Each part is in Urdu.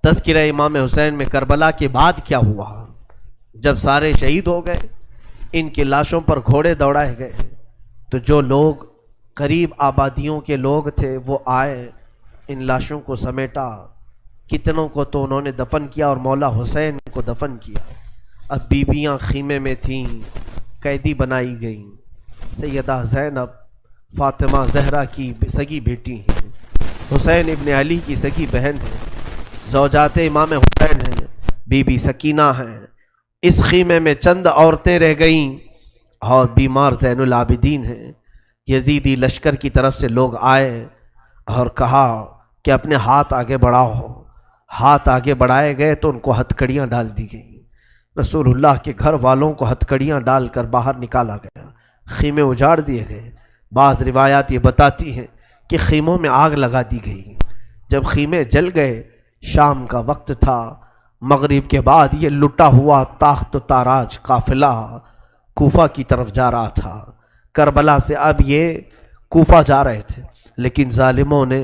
تذکرہ امام حسین میں کربلا کے بعد کیا ہوا؟ جب سارے شہید ہو گئے، ان کی لاشوں پر گھوڑے دوڑائے گئے، تو جو لوگ قریب آبادیوں کے لوگ تھے وہ آئے، ان لاشوں کو سمیٹا، کتنوں کو تو انہوں نے دفن کیا اور مولا حسین کو دفن کیا۔ اب بیویاں خیمے میں تھیں، قیدی بنائی گئیں۔ سیدہ زینب فاطمہ زہرا کی سگی بیٹی ہیں، حسین ابن علی کی سگی بہن ہیں، زوجات امام حسین ہیں، بی بی سکینہ ہیں۔ اس خیمے میں چند عورتیں رہ گئیں اور بیمار زین العابدین ہیں۔ یزیدی لشکر کی طرف سے لوگ آئے اور کہا کہ اپنے ہاتھ آگے بڑھاؤ۔ ہاتھ آگے بڑھائے گئے تو ان کو ہتھکڑیاں ڈال دی گئیں۔ رسول اللہ کے گھر والوں کو ہتھکڑیاں ڈال کر باہر نکالا گیا، خیمے اجاڑ دیے گئے۔ بعض روایات یہ بتاتی ہیں کہ خیموں میں آگ لگا دی گئی۔ جب خیمے جل گئے، شام کا وقت تھا، مغرب کے بعد یہ لٹا ہوا تاخت و تاراج قافلہ کوفہ کی طرف جا رہا تھا۔ کربلا سے اب یہ کوفہ جا رہے تھے، لیکن ظالموں نے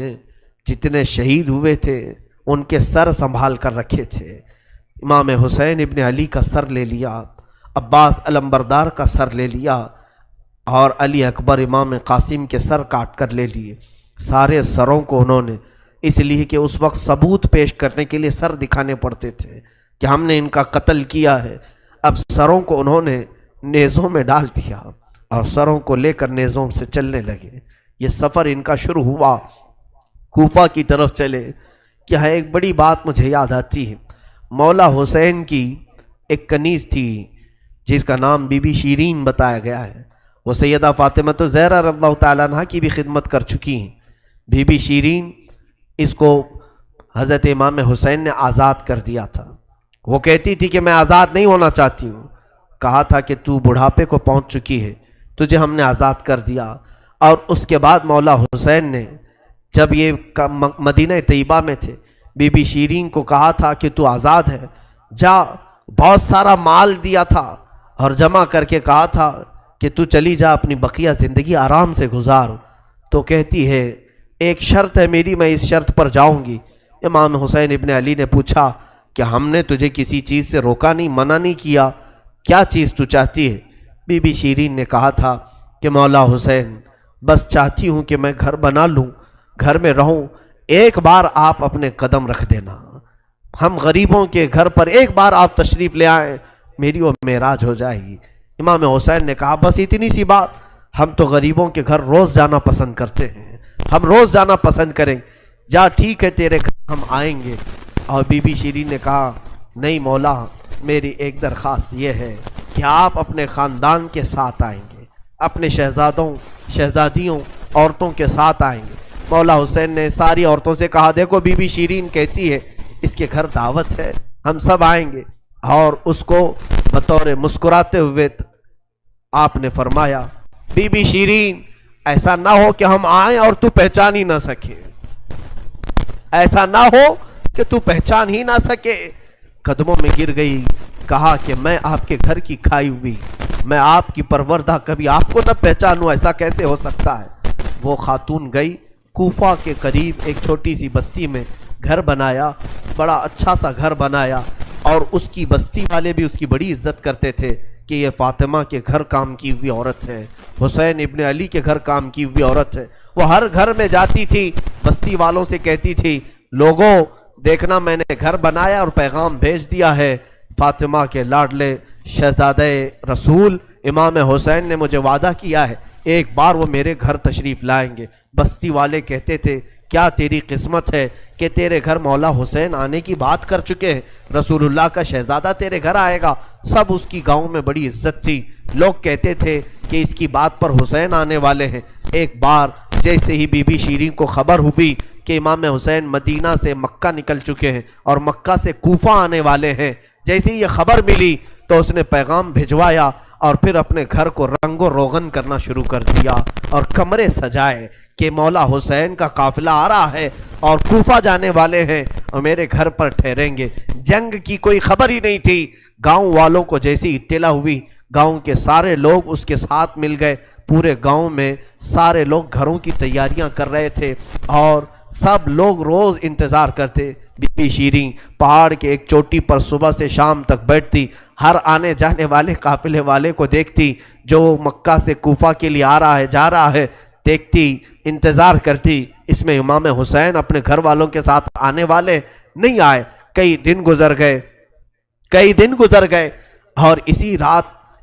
جتنے شہید ہوئے تھے ان کے سر سنبھال کر رکھے تھے۔ امام حسین ابن علی کا سر لے لیا، عباس علمبردار کا سر لے لیا، اور علی اکبر امام قاسم کے سر کاٹ کر لے لیے۔ سارے سروں کو انہوں نے، اس لیے کہ اس وقت ثبوت پیش کرنے کے لیے سر دکھانے پڑتے تھے کہ ہم نے ان کا قتل کیا ہے۔ اب سروں کو انہوں نے نیزوں میں ڈال دیا اور سروں کو لے کر نیزوں سے چلنے لگے۔ یہ سفر ان کا شروع ہوا، کوفہ کی طرف چلے۔ کیا ہے، ایک بڑی بات مجھے یاد آتی ہے۔ مولا حسین کی ایک کنیز تھی جس کا نام بی بی شیرین بتایا گیا ہے۔ وہ سیدہ فاطمہ زہرا رضی اللہ تعالیٰ عنہ کی بھی خدمت کر چکی ہیں۔ بی بی شیرین، اس کو حضرت امام حسین نے آزاد کر دیا تھا۔ وہ کہتی تھی کہ میں آزاد نہیں ہونا چاہتی ہوں۔ کہا تھا کہ تو بڑھاپے کو پہنچ چکی ہے، تجھے ہم نے آزاد کر دیا۔ اور اس کے بعد مولا حسین نے جب یہ مدینہ طیبہ میں تھے، بی بی شیرین کو کہا تھا کہ تو آزاد ہے، جا۔ بہت سارا مال دیا تھا اور جمع کر کے کہا تھا کہ تو چلی جا، اپنی بقیہ زندگی آرام سے گزار۔ تو کہتی ہے ایک شرط ہے میری، میں اس شرط پر جاؤں گی۔ امام حسین ابن علی نے پوچھا کہ ہم نے تجھے کسی چیز سے روکا نہیں، منع نہیں کیا، کیا چیز تو چاہتی ہے؟ بی بی شیرین نے کہا تھا کہ مولا حسین، بس چاہتی ہوں کہ میں گھر بنا لوں، گھر میں رہوں، ایک بار آپ اپنے قدم رکھ دینا، ہم غریبوں کے گھر پر ایک بار آپ تشریف لے آئیں، میری وہ معراج ہو جائے گی۔ امام حسین نے کہا بس اتنی سی بات، ہم تو غریبوں کے گھر روز جانا پسند کرتے ہیں، ہم روز جانا پسند کریں، جا ٹھیک ہے تیرے گھر ہم آئیں گے۔ اور بی بی شیرین نے کہا نہیں مولا، میری ایک درخواست یہ ہے کہ آپ اپنے خاندان کے ساتھ آئیں گے، اپنے شہزادوں شہزادیوں عورتوں کے ساتھ آئیں گے۔ مولا حسین نے ساری عورتوں سے کہا دیکھو بی بی شیرین کہتی ہے اس کے گھر دعوت ہے، ہم سب آئیں گے۔ اور اس کو بطور مسکراتے ہوئے آپ نے فرمایا بی بی شیرین، ایسا نہ ہو کہ ہم آئیں اور تو پہچان ہی نہ سکے، ایسا نہ ہو کہ تو پہچان ہی نہ سکے۔ قدموں میں گر گئی، کہا کہ میں آپ کے گھر کی کھائی ہوئی، میں آپ کی پروردہ، کبھی آپ کو نہ پہچانوں، ایسا کیسے ہو سکتا ہے؟ وہ خاتون گئی، کوفہ کے قریب ایک چھوٹی سی بستی میں گھر بنایا، بڑا اچھا سا گھر بنایا، اور اس کی بستی والے بھی اس کی بڑی عزت کرتے تھے کہ یہ فاطمہ کے گھر کام کی ہوئی عورت ہے، حسین ابن علی کے گھر کام کی ہوئی عورت ہے۔ وہ ہر گھر میں جاتی تھی، بستی والوں سے کہتی تھی لوگوں دیکھنا میں نے گھر بنایا اور پیغام بھیج دیا ہے، فاطمہ کے لاڈلے شہزادہ رسول امام حسین نے مجھے وعدہ کیا ہے ایک بار وہ میرے گھر تشریف لائیں گے۔ بستی والے کہتے تھے کیا تیری قسمت ہے کہ تیرے گھر مولا حسین آنے کی بات کر چکے ہیں، رسول اللہ کا شہزادہ تیرے گھر آئے گا۔ سب اس کی گاؤں میں بڑی عزت تھی، لوگ کہتے تھے کہ اس کی بات پر حسین آنے والے ہیں۔ ایک بار جیسے ہی بی بی شیرین کو خبر ہوئی کہ امام حسین مدینہ سے مکہ نکل چکے ہیں اور مکہ سے کوفہ آنے والے ہیں، جیسے ہی یہ خبر ملی تو اس نے پیغام بھجوایا اور پھر اپنے گھر کو رنگ و روغن کرنا شروع کر دیا اور کمرے سجائے کہ مولا حسین کا قافلہ آ رہا ہے اور کوفہ جانے والے ہیں اور میرے گھر پر ٹھہریں گے۔ جنگ کی کوئی خبر ہی نہیں تھی۔ گاؤں والوں کو جیسی اطلاع ہوئی، گاؤں کے سارے لوگ اس کے ساتھ مل گئے۔ پورے گاؤں میں سارے لوگ گھروں کی تیاریاں کر رہے تھے اور سب لوگ روز انتظار کرتے بی بی شیریں پہاڑ کے ایک چوٹی پر صبح سے شام تک بیٹھتی، ہر آنے جانے والے قافلے والے کو دیکھتی، جو مکہ سے کوفہ کے لیے آ رہا ہے جا رہا ہے، دیکھتی، انتظار کرتی، اس میں امام حسین اپنے گھر والوں کے ساتھ آنے والے نہیں آئے۔ کئی دن گزر گئے اور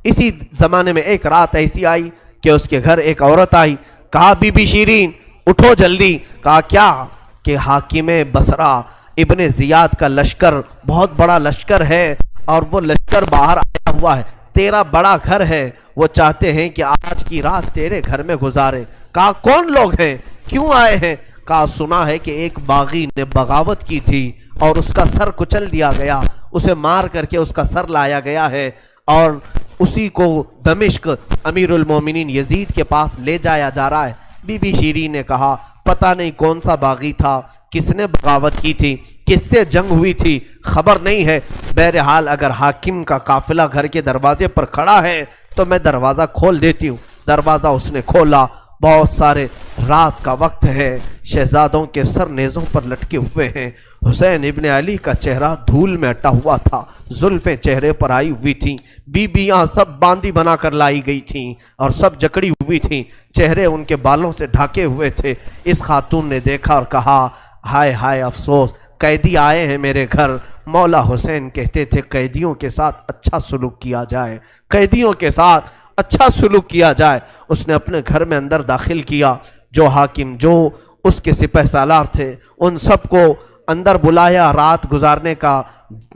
اسی زمانے میں ایک رات ایسی آئی کہ اس کے گھر ایک عورت آئی، کہا بی بی شیریں اٹھو جلدی۔ کہا کیا؟ کہ حاکم بصرہ ابن زیاد کا لشکر، بہت بڑا لشکر ہے اور وہ لشکر باہر آیا ہوا ہے، تیرا بڑا گھر ہے، وہ چاہتے ہیں کہ آج کی رات تیرے گھر میں گزارے۔ کہا کون لوگ ہیں، کیوں آئے ہیں؟ کہا سنا ہے کہ ایک باغی نے بغاوت کی تھی اور اس کا سر کچل دیا گیا، اسے مار کر کے اس کا سر لایا گیا ہے اور اسی کو دمشق امیر المومنین یزید کے پاس لے جایا جا رہا ہے۔ بی بی شیریں نے کہا پتہ نہیں کون سا باغی تھا، کس نے بغاوت کی تھی، کس سے جنگ ہوئی تھی، خبر نہیں ہے، بہرحال اگر حاکم کا قافلہ گھر کے دروازے پر کھڑا ہے تو میں دروازہ کھول دیتی ہوں۔ دروازہ اس نے کھولا، بہت سارے رات کا وقت ہے، شہزادوں کے سر نیزوں پر لٹکے ہوئے ہیں، حسین ابن علی کا چہرہ دھول میں اٹا ہوا تھا، زلفیں چہرے پر آئی ہوئی تھیں، بیبیاں سب باندی بنا کر لائی گئی تھیں اور سب جکڑی ہوئی تھیں، چہرے ان کے بالوں سے ڈھاکے ہوئے تھے۔ اس خاتون نے دیکھا اور کہا ہائے ہائے افسوس، قیدی آئے ہیں میرے گھر۔ مولا حسین کہتے تھے قیدیوں کے ساتھ اچھا سلوک کیا جائے، قیدیوں کے ساتھ اچھا سلوک کیا جائے۔ اس نے اپنے گھر میں اندر داخل کیا، جو حاکم، جو اس کے سپہ سالار تھے، ان سب کو اندر بلایا، رات گزارنے کا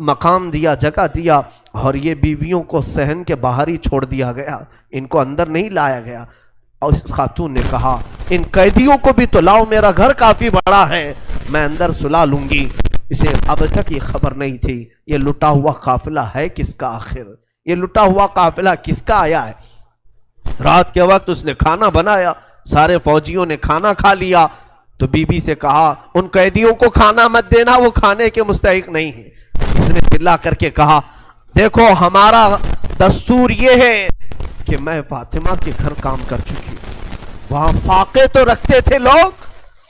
مقام دیا، جگہ دیا، اور یہ بیویوں کو صحن کے باہر ہی چھوڑ دیا گیا، ان کو اندر نہیں لایا گیا۔ اور اس خاتون نے کہا ان قیدیوں کو بھی تو لاؤ، میرا گھر کافی بڑا ہے، میں اندر سلا لوں گی۔ اسے اب تک یہ خبر نہیں تھی یہ لٹا ہوا قافلہ ہے کس کا، آخر یہ لٹا ہوا قافلہ کس کا آیا ہے۔ رات کے وقت اس نے کھانا بنایا، سارے فوجیوں نے کھانا کھا لیا، تو بی بی سے کہا ان قیدیوں کو کھانا مت دینا، وہ کھانے کے مستحق نہیں ہیں۔ اس نے چلا کر کے کہا دیکھو ہمارا دستور یہ ہے کہ میں فاطمہ کے گھر کام کر چکی ہوں، وہاں فاقے تو رکھتے تھے لوگ،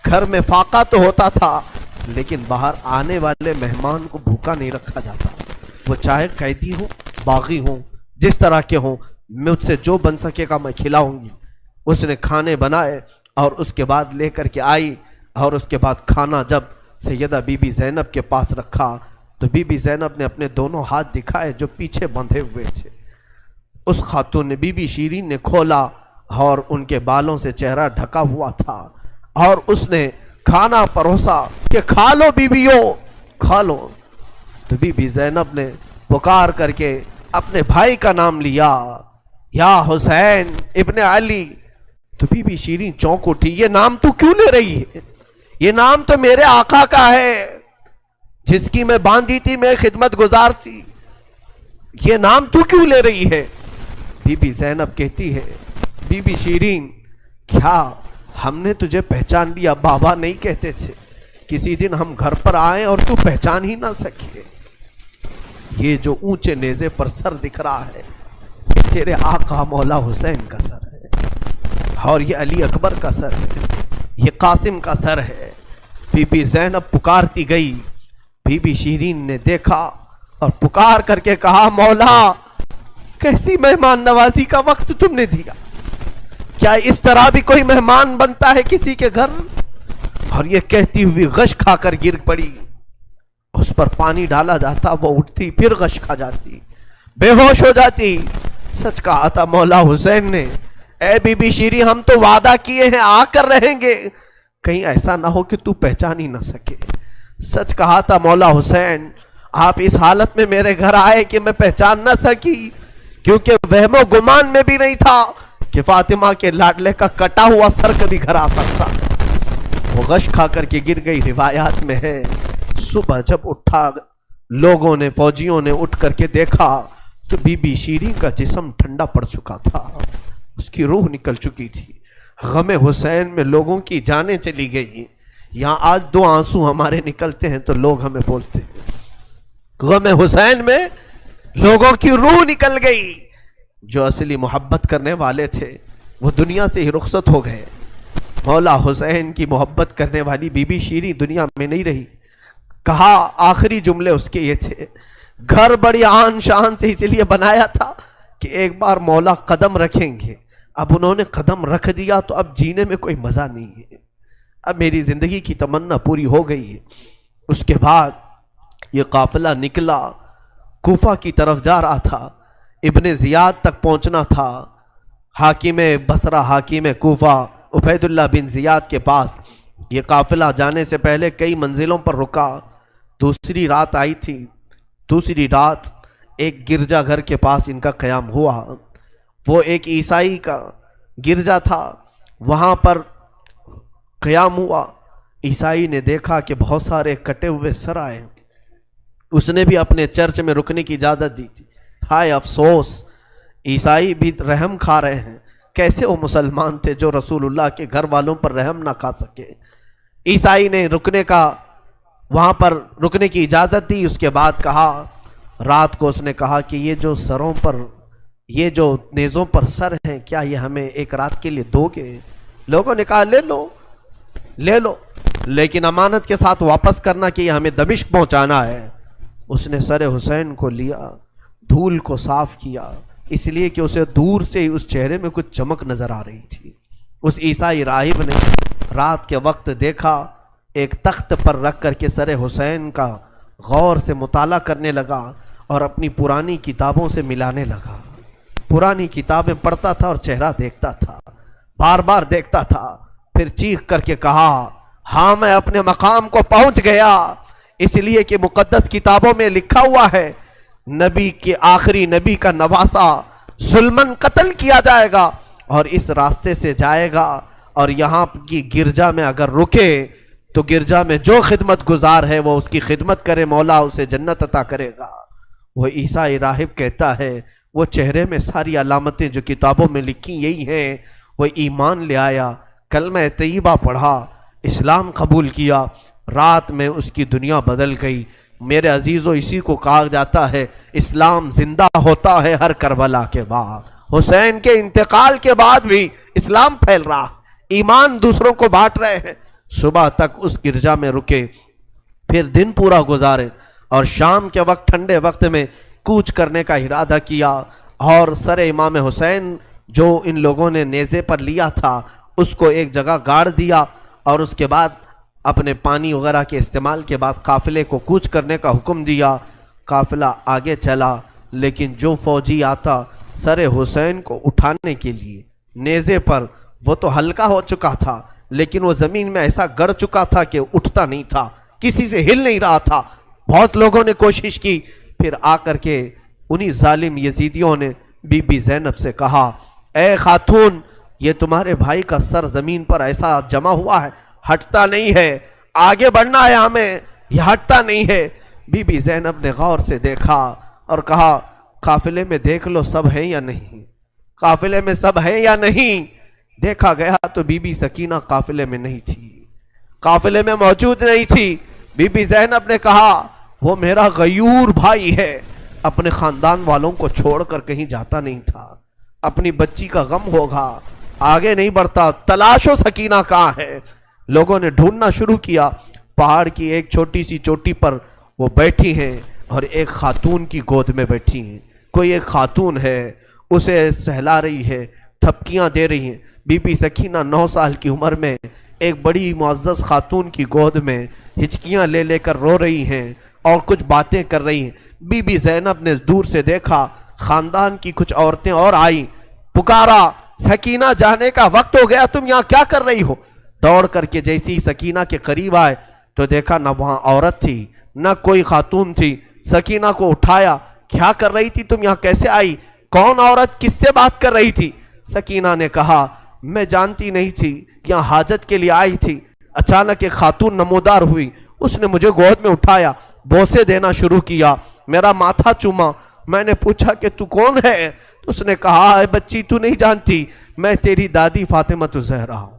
گھر میں فاقہ تو ہوتا تھا، لیکن باہر آنے والے مہمان کو بھوکا نہیں رکھا جاتا، وہ چاہے قیدی ہوں، باغی ہوں، جس طرح کے ہوں، مجھ سے جو بن سکے گا میں کھلاؤں گی۔ اس نے کھانے بنائے اور اس کے بعد لے کر کے آئی، اور اس کے بعد کھانا جب سیدہ بی بی زینب کے پاس رکھا تو بی بی زینب نے اپنے دونوں ہاتھ دکھائے جو پیچھے بندھے ہوئے تھے۔ اس خاتون نے، بی بی شیریں نے کھولا اور ان کے بالوں سے چہرہ ڈھکا ہوا تھا، اور اس نے کھانا پروسا کہ کھا لو بیویوں، کھا لو۔ تو بی بی زینب نے پکار کر کے اپنے بھائی کا نام لیا، یا حسین ابن علی۔ تو بی بی شیریں چونک اٹھی، یہ نام تو کیوں لے رہی ہے؟ یہ نام تو میرے آقا کا ہے جس کی میں باندھی تھی، میں خدمت گزار تھی، یہ نام تو کیوں لے رہی ہے؟ بی بی زینب کہتی ہے بی بی شیریں کیا ہم نے تجھے پہچان لیا؟ بابا نہیں کہتے تھے کسی دن ہم گھر پر آئیں اور تو پہچان ہی نہ سکے؟ یہ جو اونچے نیزے پر سر دکھ رہا ہے یہ تیرے آقا مولا حسین کا سر ہے، اور یہ علی اکبر کا سر ہے، یہ قاسم کا سر ہے۔ بی بی زینب پکارتی گئی، بی بی شیریں نے دیکھا اور پکار کر کے کہا مولا کیسی مہمان نوازی کا وقت تم نے دیا، کیا اس طرح بھی کوئی مہمان بنتا ہے کسی کے گھر؟ اور یہ کہتی ہوئی غش کھا کر گر پڑی، اس پر پانی ڈالا جاتا، وہ اٹھتی پھر غش کھا جاتی، بے ہوش ہو جاتی۔ سچ کہا تھا مولا حسین نے، اے بی بی شیریں ہم تو وعدہ کیے ہیں آ کر رہیں گے، کہیں ایسا نہ ہو کہ تو پہچان ہی نہ سکے۔ سچ کہا تھا مولا حسین، آپ اس حالت میں میرے گھر آئے کہ میں پہچان نہ سکی، کیونکہ وہم و گمان میں بھی نہیں تھا کہ فاطمہ کے لاڈلے کا کٹا ہوا سر کبھی گھر آ سکتا۔ وہ غش کھا کر کے گر گئی، روایات میں ہے۔ صبح جب اٹھا لوگوں نے، فوجیوں نے اٹھ کر کے دیکھا تو بی بی شیریں کا جسم ٹھنڈا پڑ چکا تھا، اس کی روح نکل چکی تھی۔ غم حسین میں لوگوں کی جانیں چلی گئی۔ یہاں آج دو آنسو ہمارے نکلتے ہیں تو لوگ ہمیں بولتے ہیں، غم حسین میں لوگوں کی روح نکل گئی۔ جو اصلی محبت کرنے والے تھے وہ دنیا سے ہی رخصت ہو گئے۔ مولا حسین کی محبت کرنے والی بی بی شیریں دنیا میں نہیں رہی۔ کہا آخری جملے اس کے یہ تھے، گھر بڑی آن شان سے اس لیے بنایا تھا کہ ایک بار مولا قدم رکھیں گے، اب انہوں نے قدم رکھ دیا تو اب جینے میں کوئی مزہ نہیں ہے، اب میری زندگی کی تمنا پوری ہو گئی ہے۔ اس کے بعد یہ قافلہ نکلا، کوفہ کی طرف جا رہا تھا، ابن زیاد تک پہنچنا تھا، حاکم بصرہ حاکم کوفہ عبید اللہ بن زیاد کے پاس۔ یہ قافلہ جانے سے پہلے کئی منزلوں پر رکا، دوسری رات آئی تھی، دوسری رات ایک گرجا گھر کے پاس ان کا قیام ہوا، وہ ایک عیسائی کا گرجا تھا، وہاں پر قیام ہوا۔ عیسائی نے دیکھا کہ بہت سارے کٹے ہوئے سر آئے، اس نے بھی اپنے چرچ میں رکنے کی اجازت دی تھی۔ ہائے افسوس، عیسائی بھی رحم کھا رہے ہیں، کیسے وہ مسلمان تھے جو رسول اللہ کے گھر والوں پر رحم نہ کھا سکے۔ عیسائی نے وہاں پر رکنے کی اجازت دی۔ اس کے بعد کہا، رات کو اس نے کہا کہ یہ جو سروں پر، یہ جو نیزوں پر سر ہیں، کیا یہ ہمیں ایک رات کے لیے دو گے؟ لوگوں نے کہا لے لو لے لو، لیکن امانت کے ساتھ واپس کرنا کہ یہ ہمیں دمشق پہنچانا ہے۔ اس نے سر حسین کو لیا، دھول کو صاف کیا، اس لیے کہ اسے دور سے ہی اس چہرے میں کچھ چمک نظر آ رہی تھی۔ اس عیسائی راہب نے رات کے وقت دیکھا، ایک تخت پر رکھ کر کے سر حسین کا غور سے مطالعہ کرنے لگا اور اپنی پرانی کتابوں سے ملانے لگا۔ پرانی کتابیں پڑھتا تھا اور چہرہ دیکھتا تھا، بار بار دیکھتا تھا، پھر چیخ کر کے کہا، ہاں میں اپنے مقام کو پہنچ گیا، اس لیے کہ مقدس کتابوں میں لکھا ہوا ہے نبی کے آخری نبی کا نواسا ظلمن قتل کیا جائے گا اور اس راستے سے جائے گا، اور یہاں کی گرجا میں اگر رکے تو گرجا میں جو خدمت گزار ہے وہ اس کی خدمت کرے، مولا اسے جنت عطا کرے گا۔ وہ عیسائی راہب کہتا ہے وہ چہرے میں ساری علامتیں جو کتابوں میں لکھی یہی ہیں، وہ ایمان لے آیا، کلمہ طیبہ پڑھا، اسلام قبول کیا، رات میں اس کی دنیا بدل گئی۔ میرے عزیزو، اسی کو کہا جاتا ہے اسلام زندہ ہوتا ہے ہر کربلا کے بعد۔ حسین کے انتقال کے بعد بھی اسلام پھیل رہا، ایمان دوسروں کو بانٹ رہے ہیں۔ صبح تک اس گرجا میں رکے، پھر دن پورا گزارے اور شام کے وقت ٹھنڈے وقت میں کوچ کرنے کا ارادہ کیا، اور سر امام حسین جو ان لوگوں نے نیزے پر لیا تھا اس کو ایک جگہ گاڑ دیا، اور اس کے بعد اپنے پانی وغیرہ کے استعمال کے بعد قافلے کو کوچ کرنے کا حکم دیا۔ قافلہ آگے چلا، لیکن جو فوجی آتا سر حسین کو اٹھانے کے لیے نیزے پر، وہ تو ہلکا ہو چکا تھا لیکن وہ زمین میں ایسا گڑ چکا تھا کہ اٹھتا نہیں تھا، کسی سے ہل نہیں رہا تھا۔ بہت لوگوں نے کوشش کی، پھر آ کر کے انہی ظالم یزیدیوں نے بی بی زینب سے کہا، اے خاتون، یہ تمہارے بھائی کا سر زمین پر ایسا جمع ہوا ہے، ہٹتا نہیں ہے، آگے بڑھنا ہے ہمیں، یہ ہٹتا نہیں ہے۔ بی بی زینب نے غور سے دیکھا اور کہا، قافلے میں دیکھ لو سب ہیں یا نہیں، قافلے میں سب ہیں یا نہیں۔ دیکھا گیا تو بی بی سکینہ قافلے میں نہیں تھی، قافلے میں موجود نہیں تھی۔ بی بی زینب نے کہا، وہ میرا غیور بھائی ہے، اپنے خاندان والوں کو چھوڑ کر کہیں جاتا نہیں تھا، اپنی بچی کا غم ہوگا، آگے نہیں بڑھتا، تلاشو سکینہ کہاں ہے۔ لوگوں نے ڈھونڈنا شروع کیا، پہاڑ کی ایک چھوٹی سی چوٹی پر وہ بیٹھی ہیں اور ایک خاتون کی گود میں بیٹھی ہیں، کوئی ایک خاتون ہے، اسے سہلا رہی ہے، تھپکیاں دے رہی ہیں۔ بی بی سکینہ 9 سال کی عمر میں ایک بڑی معزز خاتون کی گود میں ہچکیاں لے لے کر رو رہی ہیں اور کچھ باتیں کر رہی ہیں۔ بی بی زینب نے دور سے دیکھا، خاندان کی کچھ عورتیں اور آئیں، پکارا، سکینہ جانے کا وقت ہو گیا، تم یہاں کیا کر رہی ہو؟ دوڑ کر کے جیسی سکینہ کے قریب آئے تو دیکھا نہ وہاں عورت تھی نہ کوئی خاتون تھی۔ سکینہ کو اٹھایا، کیا کر رہی تھی تم یہاں، کیسے آئی، کون عورت کس سے بات کر رہی تھی؟ سکینہ نے کہا، میں جانتی نہیں تھی، یہاں حاجت کے لیے آئی تھی، اچانک ایک خاتون نمودار ہوئی، اس نے مجھے گود میں اٹھایا، بوسے دینا شروع کیا، میرا ماتھا چوما، میں نے پوچھا کہ تو کون ہے؟ تو اس نے کہا، اے بچی تو نہیں جانتی، میں تیری دادی فاطمۃ الزہرا ہوں،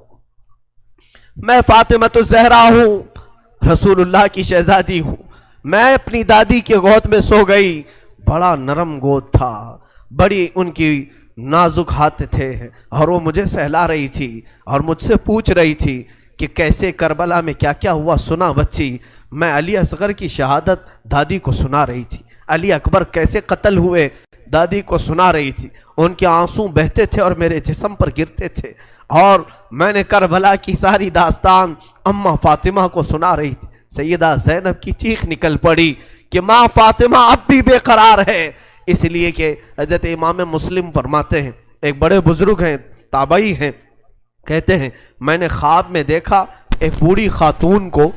میں فاطمۃ الزہرا ہوں، رسول اللہ کی شہزادی ہوں۔ میں اپنی دادی کے گود میں سو گئی، بڑا نرم گود تھا، بڑی ان کی نازک ہاتھ تھے، اور وہ مجھے سہلا رہی تھی اور مجھ سے پوچھ رہی تھی کہ کیسے کربلا میں کیا کیا ہوا سنا بچی؟ میں علی اصغر کی شہادت دادی کو سنا رہی تھی، علی اکبر کیسے قتل ہوئے دادی کو سنا رہی تھی، ان کے آنسو بہتے تھے اور میرے جسم پر گرتے تھے، اور میں نے کربلا کی ساری داستان اماں فاطمہ کو سنا رہی تھی۔ سیدہ زینب کی چیخ نکل پڑی کہ ماں فاطمہ اب بھی بے قرار ہے، اس لیے کہ حضرت امام مسلم فرماتے ہیں، ایک بڑے بزرگ ہیں، تابعی ہیں، کہتے ہیں میں نے خواب میں دیکھا ایک بوڑھی خاتون کو،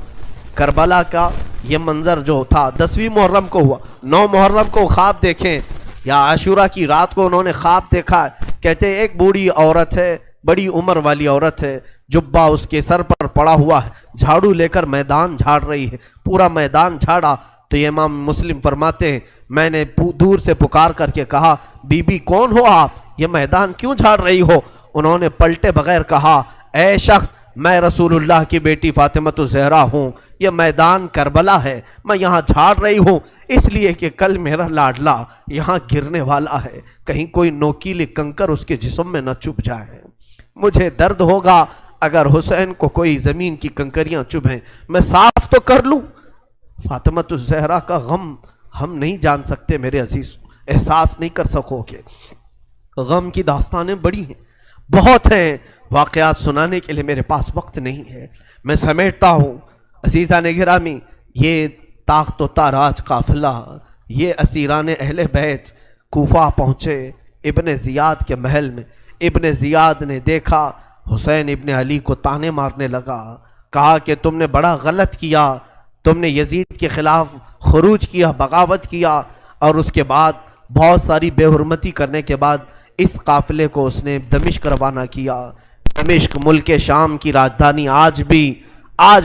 کربلا کا یہ منظر جو تھا 10ویں محرم کو ہوا، 9 محرم کو خواب دیکھیں یا عاشورہ کی رات کو انہوں نے خواب دیکھا، کہتے ہیں ایک بوڑھی عورت ہے، بڑی عمر والی عورت ہے، جبہ اس کے سر پر پڑا ہوا ہے، جھاڑو لے کر میدان جھاڑ رہی ہے، پورا میدان جھاڑا۔ تو یہ امام مسلم فرماتے ہیں میں نے دور سے پکار کر کے کہا بی بی کون ہو آپ، یہ میدان کیوں جھاڑ رہی ہو؟ انہوں نے پلٹے بغیر کہا اے شخص میں رسول اللہ کی بیٹی فاطمہ الزہرا ہوں، یہ میدان کربلا ہے، میں یہاں جھاڑ رہی ہوں اس لیے کہ کل میرا لاڈلا یہاں گرنے والا ہے، کہیں کوئی نوکیلی کنکر اس کے جسم میں نہ چبھ جائے، مجھے درد ہوگا اگر حسین کو کوئی زمین کی کنکریاں چبھیں، میں صاف تو کر لوں۔ فاطمہ الزہرا کا غم ہم نہیں جان سکتے میرے عزیز، احساس نہیں کر سکو گے، غم کی داستانیں بڑی ہیں، بہت ہیں، واقعات سنانے کے لیے میرے پاس وقت نہیں ہے، میں سمیٹتا ہوں۔ عزیزان گرامی، یہ تاخت و تاراج قافلہ، یہ اسیران اہل بیت کوفہ پہنچے ابن زیاد کے محل میں، ابن زیاد نے دیکھا حسین ابن علی کو تانے مارنے لگا، کہا کہ تم نے بڑا غلط کیا، تم نے یزید کے خلاف خروج کیا، بغاوت کیا، اور اس کے بعد بہت ساری بے حرمتی کرنے کے بعد اس قافلے کو اس نے دمشق روانہ کیا۔ دمشق ملک شام کی راجدھانی، آج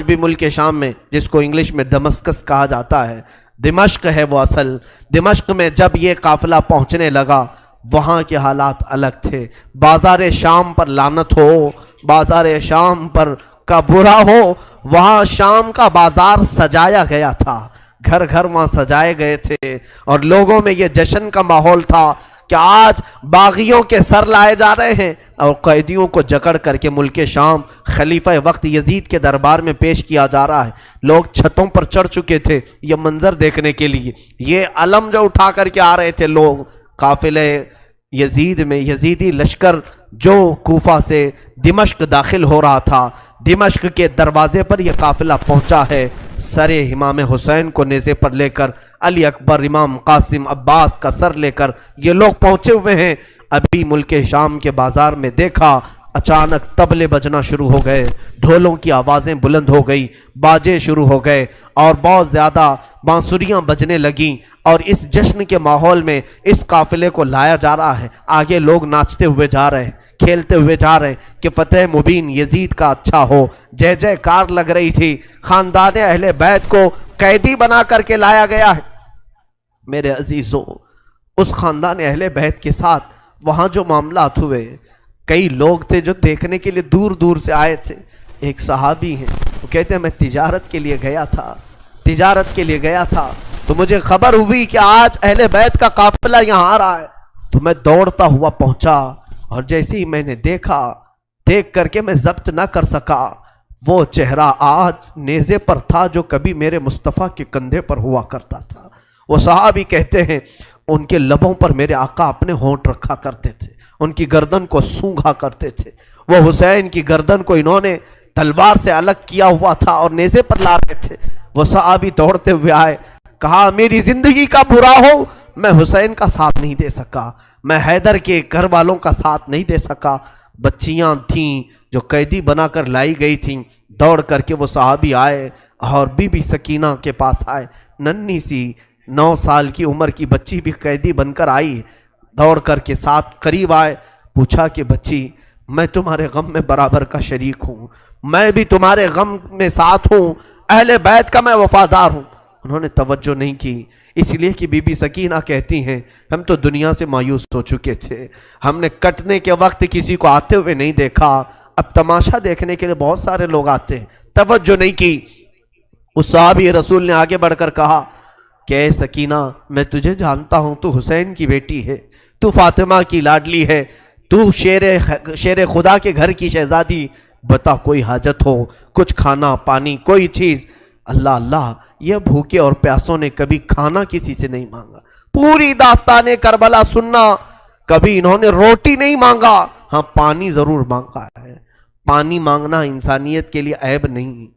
بھی ملک شام میں جس کو انگلش میں دمسکس کہا جاتا ہے، دمشق ہے وہ اصل۔ دمشق میں جب یہ قافلہ پہنچنے لگا وہاں کے حالات الگ تھے، بازار شام پر لعنت ہو، بازار شام پر کا برا ہو، وہاں شام کا بازار سجایا گیا تھا، گھر گھر وہاں سجائے گئے تھے، اور لوگوں میں یہ جشن کا ماحول تھا کہ آج باغیوں کے سر لائے جا رہے ہیں اور قیدیوں کو جکڑ کر کے ملک شام خلیفہ وقت یزید کے دربار میں پیش کیا جا رہا ہے۔ لوگ چھتوں پر چڑھ چکے تھے یہ منظر دیکھنے کے لیے، یہ علم جو اٹھا کر کے آ رہے تھے لوگ قافلے یزید میں، یزیدی لشکر جو کوفہ سے دمشق داخل ہو رہا تھا، دمشق کے دروازے پر یہ قافلہ پہنچا ہے، سر امام حسین کو نیزے پر لے کر، علی اکبر، امام قاسم، عباس کا سر لے کر یہ لوگ پہنچے ہوئے ہیں۔ ابھی ملک شام کے بازار میں دیکھا اچانک طبلے بجنا شروع ہو گئے، ڈھولوں کی آوازیں بلند ہو گئی، باجے شروع ہو گئے اور بہت زیادہ بانسریاں بجنے لگیں، اور اس جشن کے ماحول میں اس قافلے کو لایا جا رہا ہے۔ آگے لوگ ناچتے ہوئے جا رہے ہیں، کھیلتے ہوئے جا رہے ہیں کہ فتح مبین یزید کا اچھا ہو، جے جے کار لگ رہی تھی۔ خاندان اہل بیت کو قیدی بنا کر کے لایا گیا ہے۔ میرے عزیزوں، اس خاندان اہل بیت کے ساتھ وہاں جو معاملات ہوئے، کئی لوگ تھے جو دیکھنے کے لیے دور دور سے آئے تھے۔ ایک صحابی ہیں، وہ کہتے ہیں میں تجارت کے لیے گیا تھا تو مجھے خبر ہوئی کہ آج اہل بیت کا قافلہ یہاں آ رہا ہے، تو میں دوڑتا ہوا پہنچا، اور جیسے ہی میں نے دیکھ کر کے میں ضبط نہ کر سکا، وہ چہرہ آج نیزے پر تھا جو کبھی میرے مصطفیٰ کے کندھے پر ہوا کرتا تھا۔ وہ صحابی کہتے ہیں ان کے لبوں پر میرے آقا اپنے ہونٹ رکھا کرتے تھے، ان کی گردن کو سونگھا کرتے تھے۔ وہ حسین کی گردن کو انہوں نے تلوار سے الگ کیا ہوا تھا اور نیزے پر لا رہے تھے۔ وہ صحابی دوڑتے ہوئے آئے، کہا میری زندگی کا برا ہو میں حسین کا ساتھ نہیں دے سکا، میں حیدر کے گھر والوں کا ساتھ نہیں دے سکا۔ بچیاں تھیں جو قیدی بنا کر لائی گئی تھیں، دوڑ کر کے وہ صحابی آئے اور بی بی سکینہ کے پاس آئے، ننھی سی 9 سال کی عمر کی بچی بھی قیدی بن کر آئی، دوڑ کر کے ساتھ قریب آئے، پوچھا کہ بچی میں تمہارے غم میں برابر کا شریک ہوں، میں بھی تمہارے غم میں ساتھ ہوں، اہل بیت کا میں وفادار ہوں۔ انہوں نے توجہ نہیں کی، اس لیے کہ بی بی سکینہ کہتی ہیں ہم تو دنیا سے مایوس ہو چکے تھے، ہم نے کٹنے کے وقت کسی کو آتے ہوئے نہیں دیکھا، اب تماشا دیکھنے کے لیے بہت سارے لوگ آتے ہیں، توجہ نہیں کی۔ اس صحابی رسول نے آگے بڑھ کر کہا کہ اے سکینہ میں تجھے جانتا ہوں، تو حسین کی بیٹی ہے، تو فاطمہ کی لاڈلی ہے، تو شیر خدا کے گھر کی شہزادی بتا کوئی حاجت ہو، کچھ کھانا پانی کوئی چیز۔ اللہ اللہ، یہ بھوکے اور پیاسوں نے کبھی کھانا کسی سے نہیں مانگا۔ پوری داستان کربلا سننا، کبھی انہوں نے روٹی نہیں مانگا، ہاں پانی ضرور مانگا ہے۔ پانی مانگنا انسانیت کے لیے عیب نہیں،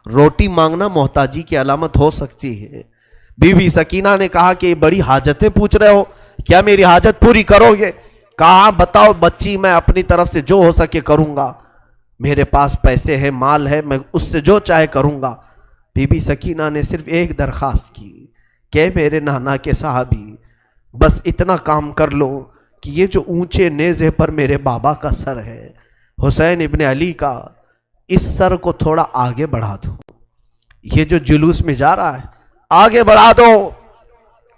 روٹی مانگنا محتاجی کی علامت ہو سکتی ہے۔ بی بی سکینہ نے کہا کہ بڑی حاجتیں پوچھ رہے ہو، کیا میری حاجت پوری کرو گے؟ کہا بتاؤ بچی، میں اپنی طرف سے جو ہو سکے کروں گا، میرے پاس پیسے ہیں، مال ہے، میں اس سے جو چاہے کروں گا۔ بی بی سکینہ نے صرف ایک درخواست کی کہ میرے نانا کے صحابی، بس اتنا کام کر لو کہ یہ جو اونچے نیزے پر میرے بابا کا سر ہے، حسین ابن علی کا، اس سر کو تھوڑا آگے بڑھا دو، یہ جو جلوس میں جا رہا ہے آگے بڑھا دو۔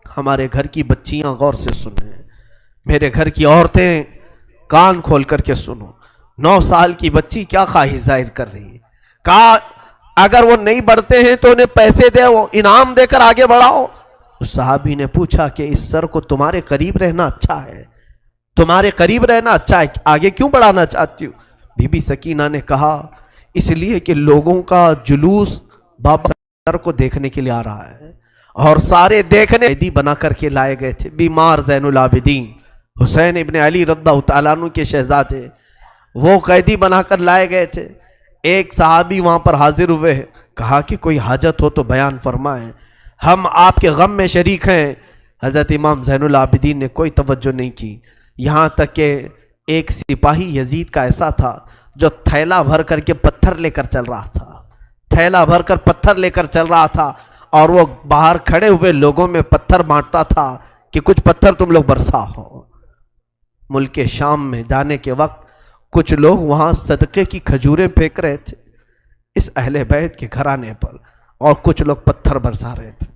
ہمارے گھر کی بچیاں غور سے سنیں، میرے گھر کی عورتیں کان کھول کر کے سنو، 9 سال کی بچی کیا خواہش ظاہر کر رہی ہے۔ کہا اگر وہ نہیں بڑھتے ہیں تو انہیں پیسے دے، وہ انعام دے کر آگے بڑھاؤ۔ اس صحابی نے پوچھا کہ اس سر کو تمہارے قریب رہنا اچھا ہے، تمہارے قریب رہنا اچھا ہے، آگے کیوں بڑھانا چاہتی ہو؟ بی بی سکینہ نے کہا اس لیے کہ لوگوں کا جلوس بابا سر کو دیکھنے کے لیے آ رہا ہے، اور سارے دیکھنے قیدی بنا کر کے لائے گئے تھے۔ بیمار زین العابدین حسین ابن علی رضی اللہ تعالیٰ عنہ کے شہزادے، وہ قیدی بنا کر لائے گئے تھے۔ ایک صحابی وہاں پر حاضر ہوئے، کہا کہ کوئی حاجت ہو تو بیان فرمائیں، ہم آپ کے غم میں شریک ہیں۔ حضرت امام زین العابدین نے کوئی توجہ نہیں کی، یہاں تک کہ ایک سپاہی یزید کا ایسا تھا جو تھیلا بھر کر کے پتھر لے کر چل رہا تھا، تھیلا بھر کر پتھر لے کر چل رہا تھا، اور وہ باہر کھڑے ہوئے لوگوں میں پتھر بانٹتا تھا کہ کچھ پتھر تم لوگ برسا ہو۔ ملک شام میں جانے کے وقت کچھ لوگ وہاں صدقے کی کھجوریں پھینک رہے تھے اس اہل بیت کے گھرانے پر، اور کچھ لوگ پتھر برسا رہے تھے۔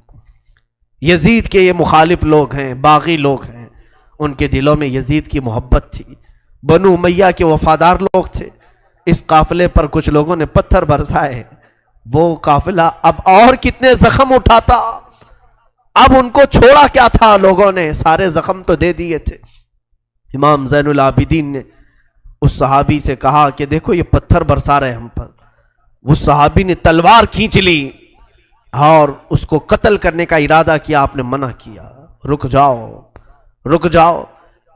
یزید کے یہ مخالف لوگ ہیں، باغی لوگ ہیں، ان کے دلوں میں یزید کی محبت تھی، بنو امیہ کے وفادار لوگ تھے۔ اس قافلے پر کچھ لوگوں نے پتھر برسائے، وہ قافلہ اب اور کتنے زخم اٹھاتا، اب ان کو چھوڑا کیا تھا، لوگوں نے سارے زخم تو دے دیے تھے۔ امام زین العابدین نے اس صحابی سے کہا کہ دیکھو یہ پتھر برسا رہے ہم پر۔ اس صحابی نے تلوار کھینچ لی اور اس کو قتل کرنے کا ارادہ کیا، آپ نے منع کیا، رک جاؤ رک جاؤ،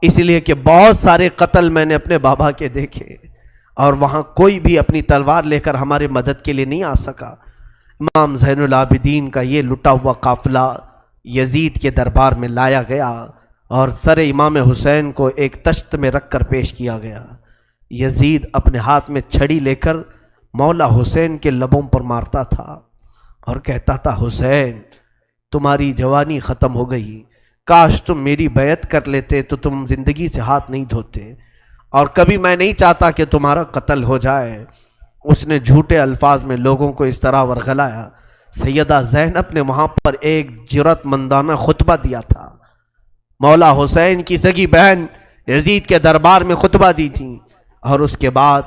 اس لیے کہ بہت سارے قتل میں نے اپنے بابا کے دیکھے، اور وہاں کوئی بھی اپنی تلوار لے کر ہمارے مدد کے لیے نہیں آ سکا۔ امام زین العابدین کا یہ لٹا ہوا قافلہ یزید کے دربار میں لایا گیا، اور سر امام حسین کو ایک تشت میں رکھ کر پیش کیا گیا۔ یزید اپنے ہاتھ میں چھڑی لے کر مولا حسین کے لبوں پر مارتا تھا اور کہتا تھا حسین تمہاری جوانی ختم ہو گئی، کاش تم میری بیعت کر لیتے تو تم زندگی سے ہاتھ نہیں دھوتے، اور کبھی میں نہیں چاہتا کہ تمہارا قتل ہو جائے۔ اس نے جھوٹے الفاظ میں لوگوں کو اس طرح ورغلایا۔ سیدہ زینب نے وہاں پر ایک جرأت مندانہ خطبہ دیا تھا، مولا حسین کی سگی بہن یزید کے دربار میں خطبہ دی تھی، اور اس کے بعد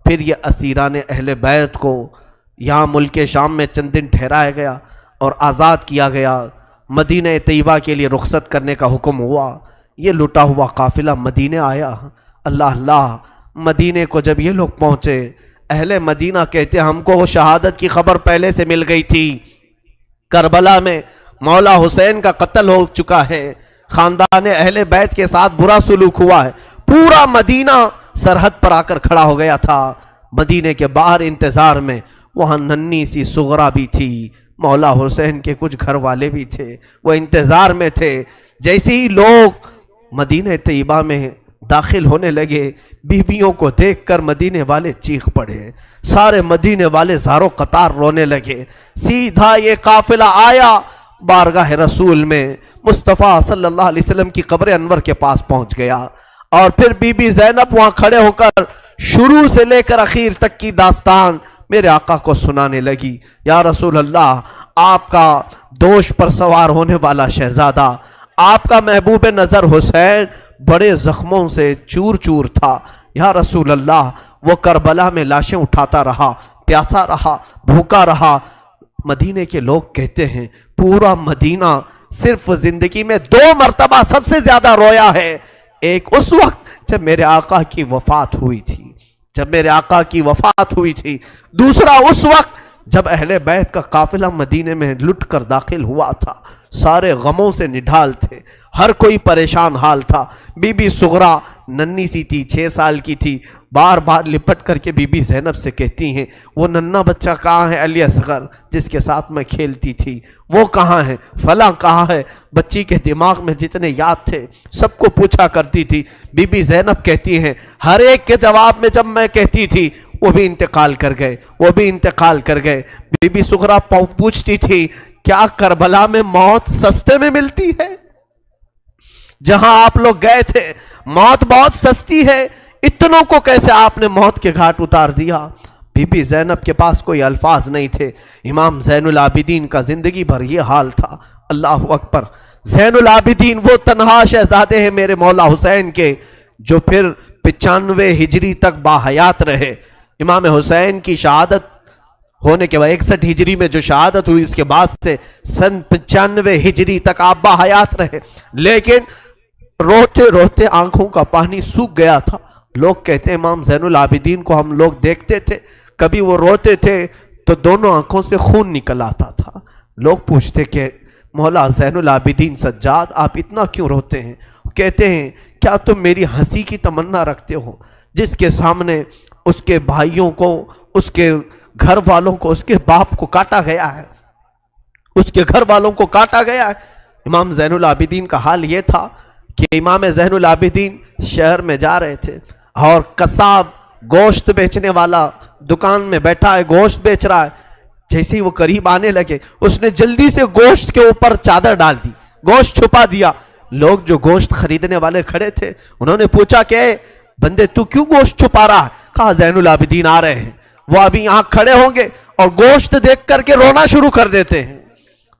پھر یہ اسیران اہل بیت کو یہاں ملک شام میں چند دن ٹھہرایا گیا اور آزاد کیا گیا، مدینہ طیبہ کے لیے رخصت کرنے کا حکم ہوا۔ یہ لٹا ہوا قافلہ مدینہ آیا۔ اللہ اللہ، مدینے کو جب یہ لوگ پہنچے، اہل مدینہ کہتے ہم کو وہ شہادت کی خبر پہلے سے مل گئی تھی، کربلا میں مولا حسین کا قتل ہو چکا ہے، خاندان اہل بیت کے ساتھ برا سلوک ہوا ہے۔ پورا مدینہ سرحد پر آ کر کھڑا ہو گیا تھا، مدینے کے باہر انتظار میں۔ وہاں ننھی سی سغرا بھی تھی، مولا حسین کے کچھ گھر والے بھی تھے، وہ انتظار میں تھے۔ جیسے ہی لوگ مدینہ طیبہ میں داخل ہونے لگے، بیویوں کو دیکھ کر مدینے والے چیخ پڑے، سارے مدینے والے زاروں قطار رونے لگے۔ سیدھا یہ قافلہ آیا بارگاہ رسول میں، مصطفیٰ صلی اللہ علیہ وسلم کی قبر انور کے پاس پہنچ گیا، اور پھر بی بی زینب وہاں کھڑے ہو کر شروع سے لے کر اخیر تک کی داستان میرے آقا کو سنانے لگی۔ یا رسول اللہ، آپ کا دوش پر سوار ہونے والا شہزادہ، آپ کا محبوب نظر حسین بڑے زخموں سے چور چور تھا۔ یا رسول اللہ، وہ کربلا میں لاشیں اٹھاتا رہا، پیاسا رہا، بھوکا رہا۔ مدینے کے لوگ کہتے ہیں پورا مدینہ صرف زندگی میں 2 مرتبہ سب سے زیادہ رویا ہے، ایک اس وقت جب میرے آقا کی وفات ہوئی تھی، جب میرے آقا کی وفات ہوئی تھی، دوسرا اس وقت جب اہل بیت کا قافلہ مدینے میں لٹ کر داخل ہوا تھا، سارے غموں سے نڈھال تھے، ہر کوئی پریشان حال تھا۔ بی بی صغرا ننھی سی تھی، 6 سال کی تھی، بار بار لپٹ کر کے بی بی زینب سے کہتی ہیں وہ ننھا بچہ کہاں ہے علی اصغر جس کے ساتھ میں کھیلتی تھی، وہ کہاں ہے، فلاں کہاں ہے۔ بچی کے دماغ میں جتنے یاد تھے سب کو پوچھا کرتی تھی۔ بی بی زینب کہتی ہیں ہر ایک کے جواب میں جب میں کہتی تھی وہ بھی انتقال کر گئے، وہ بھی انتقال کر گئے۔ بی بی صغرا پوچھتی تھی کیا کربلا میں موت سستے میں ملتی ہے؟ جہاں آپ لوگ گئے تھے موت بہت سستی ہے، اتنوں کو کیسے آپ نے موت کے گھاٹ اتار دیا؟ بی بی زینب کے پاس کوئی الفاظ نہیں تھے۔ امام زین العابدین کا زندگی بھر یہ حال تھا۔ اللہ اکبر! زین العابدین وہ تنہا شہزادے ہیں میرے مولا حسین کے جو پھر 95 ہجری تک باحیات رہے۔ امام حسین کی شہادت ہونے کے بعد 61 ہجری میں جو شہادت ہوئی اس کے بعد سے سن 95 ہجری تک آپ باحیات رہے، لیکن روتے روتے آنکھوں کا پانی سوکھ گیا تھا۔ لوگ کہتے ہیں امام زین العابدین کو ہم لوگ دیکھتے تھے، کبھی وہ روتے تھے تو دونوں آنکھوں سے خون نکل آتا تھا۔ لوگ پوچھتے کہ مولا زین العابدین سجاد آپ اتنا کیوں روتے ہیں؟ کہتے ہیں کیا تم میری ہنسی کی تمنا رکھتے ہو؟ جس کے سامنے اس کے بھائیوں کو، اس کے گھر والوں کو، اس کے باپ کو کاٹا گیا ہے، اس کے گھر والوں کو کاٹا گیا ہے۔ امام زین العابدین کا حال یہ تھا کہ امام زین العابدین شہر میں جا رہے تھے اور قصاب گوشت بیچنے والا دکان میں بیٹھا ہے، گوشت بیچ رہا ہے۔ جیسے ہی وہ قریب آنے لگے اس نے جلدی سے گوشت کے اوپر چادر ڈال دی، گوشت چھپا دیا۔ لوگ جو گوشت خریدنے والے کھڑے تھے انہوں نے پوچھا کہ اے بندے تو کیوں گوشت چھپا رہا ہے؟ کہا زین العابدین آ رہے ہیں، وہ ابھی یہاں کھڑے ہوں گے اور گوشت دیکھ کر کے رونا شروع کر دیتے ہیں،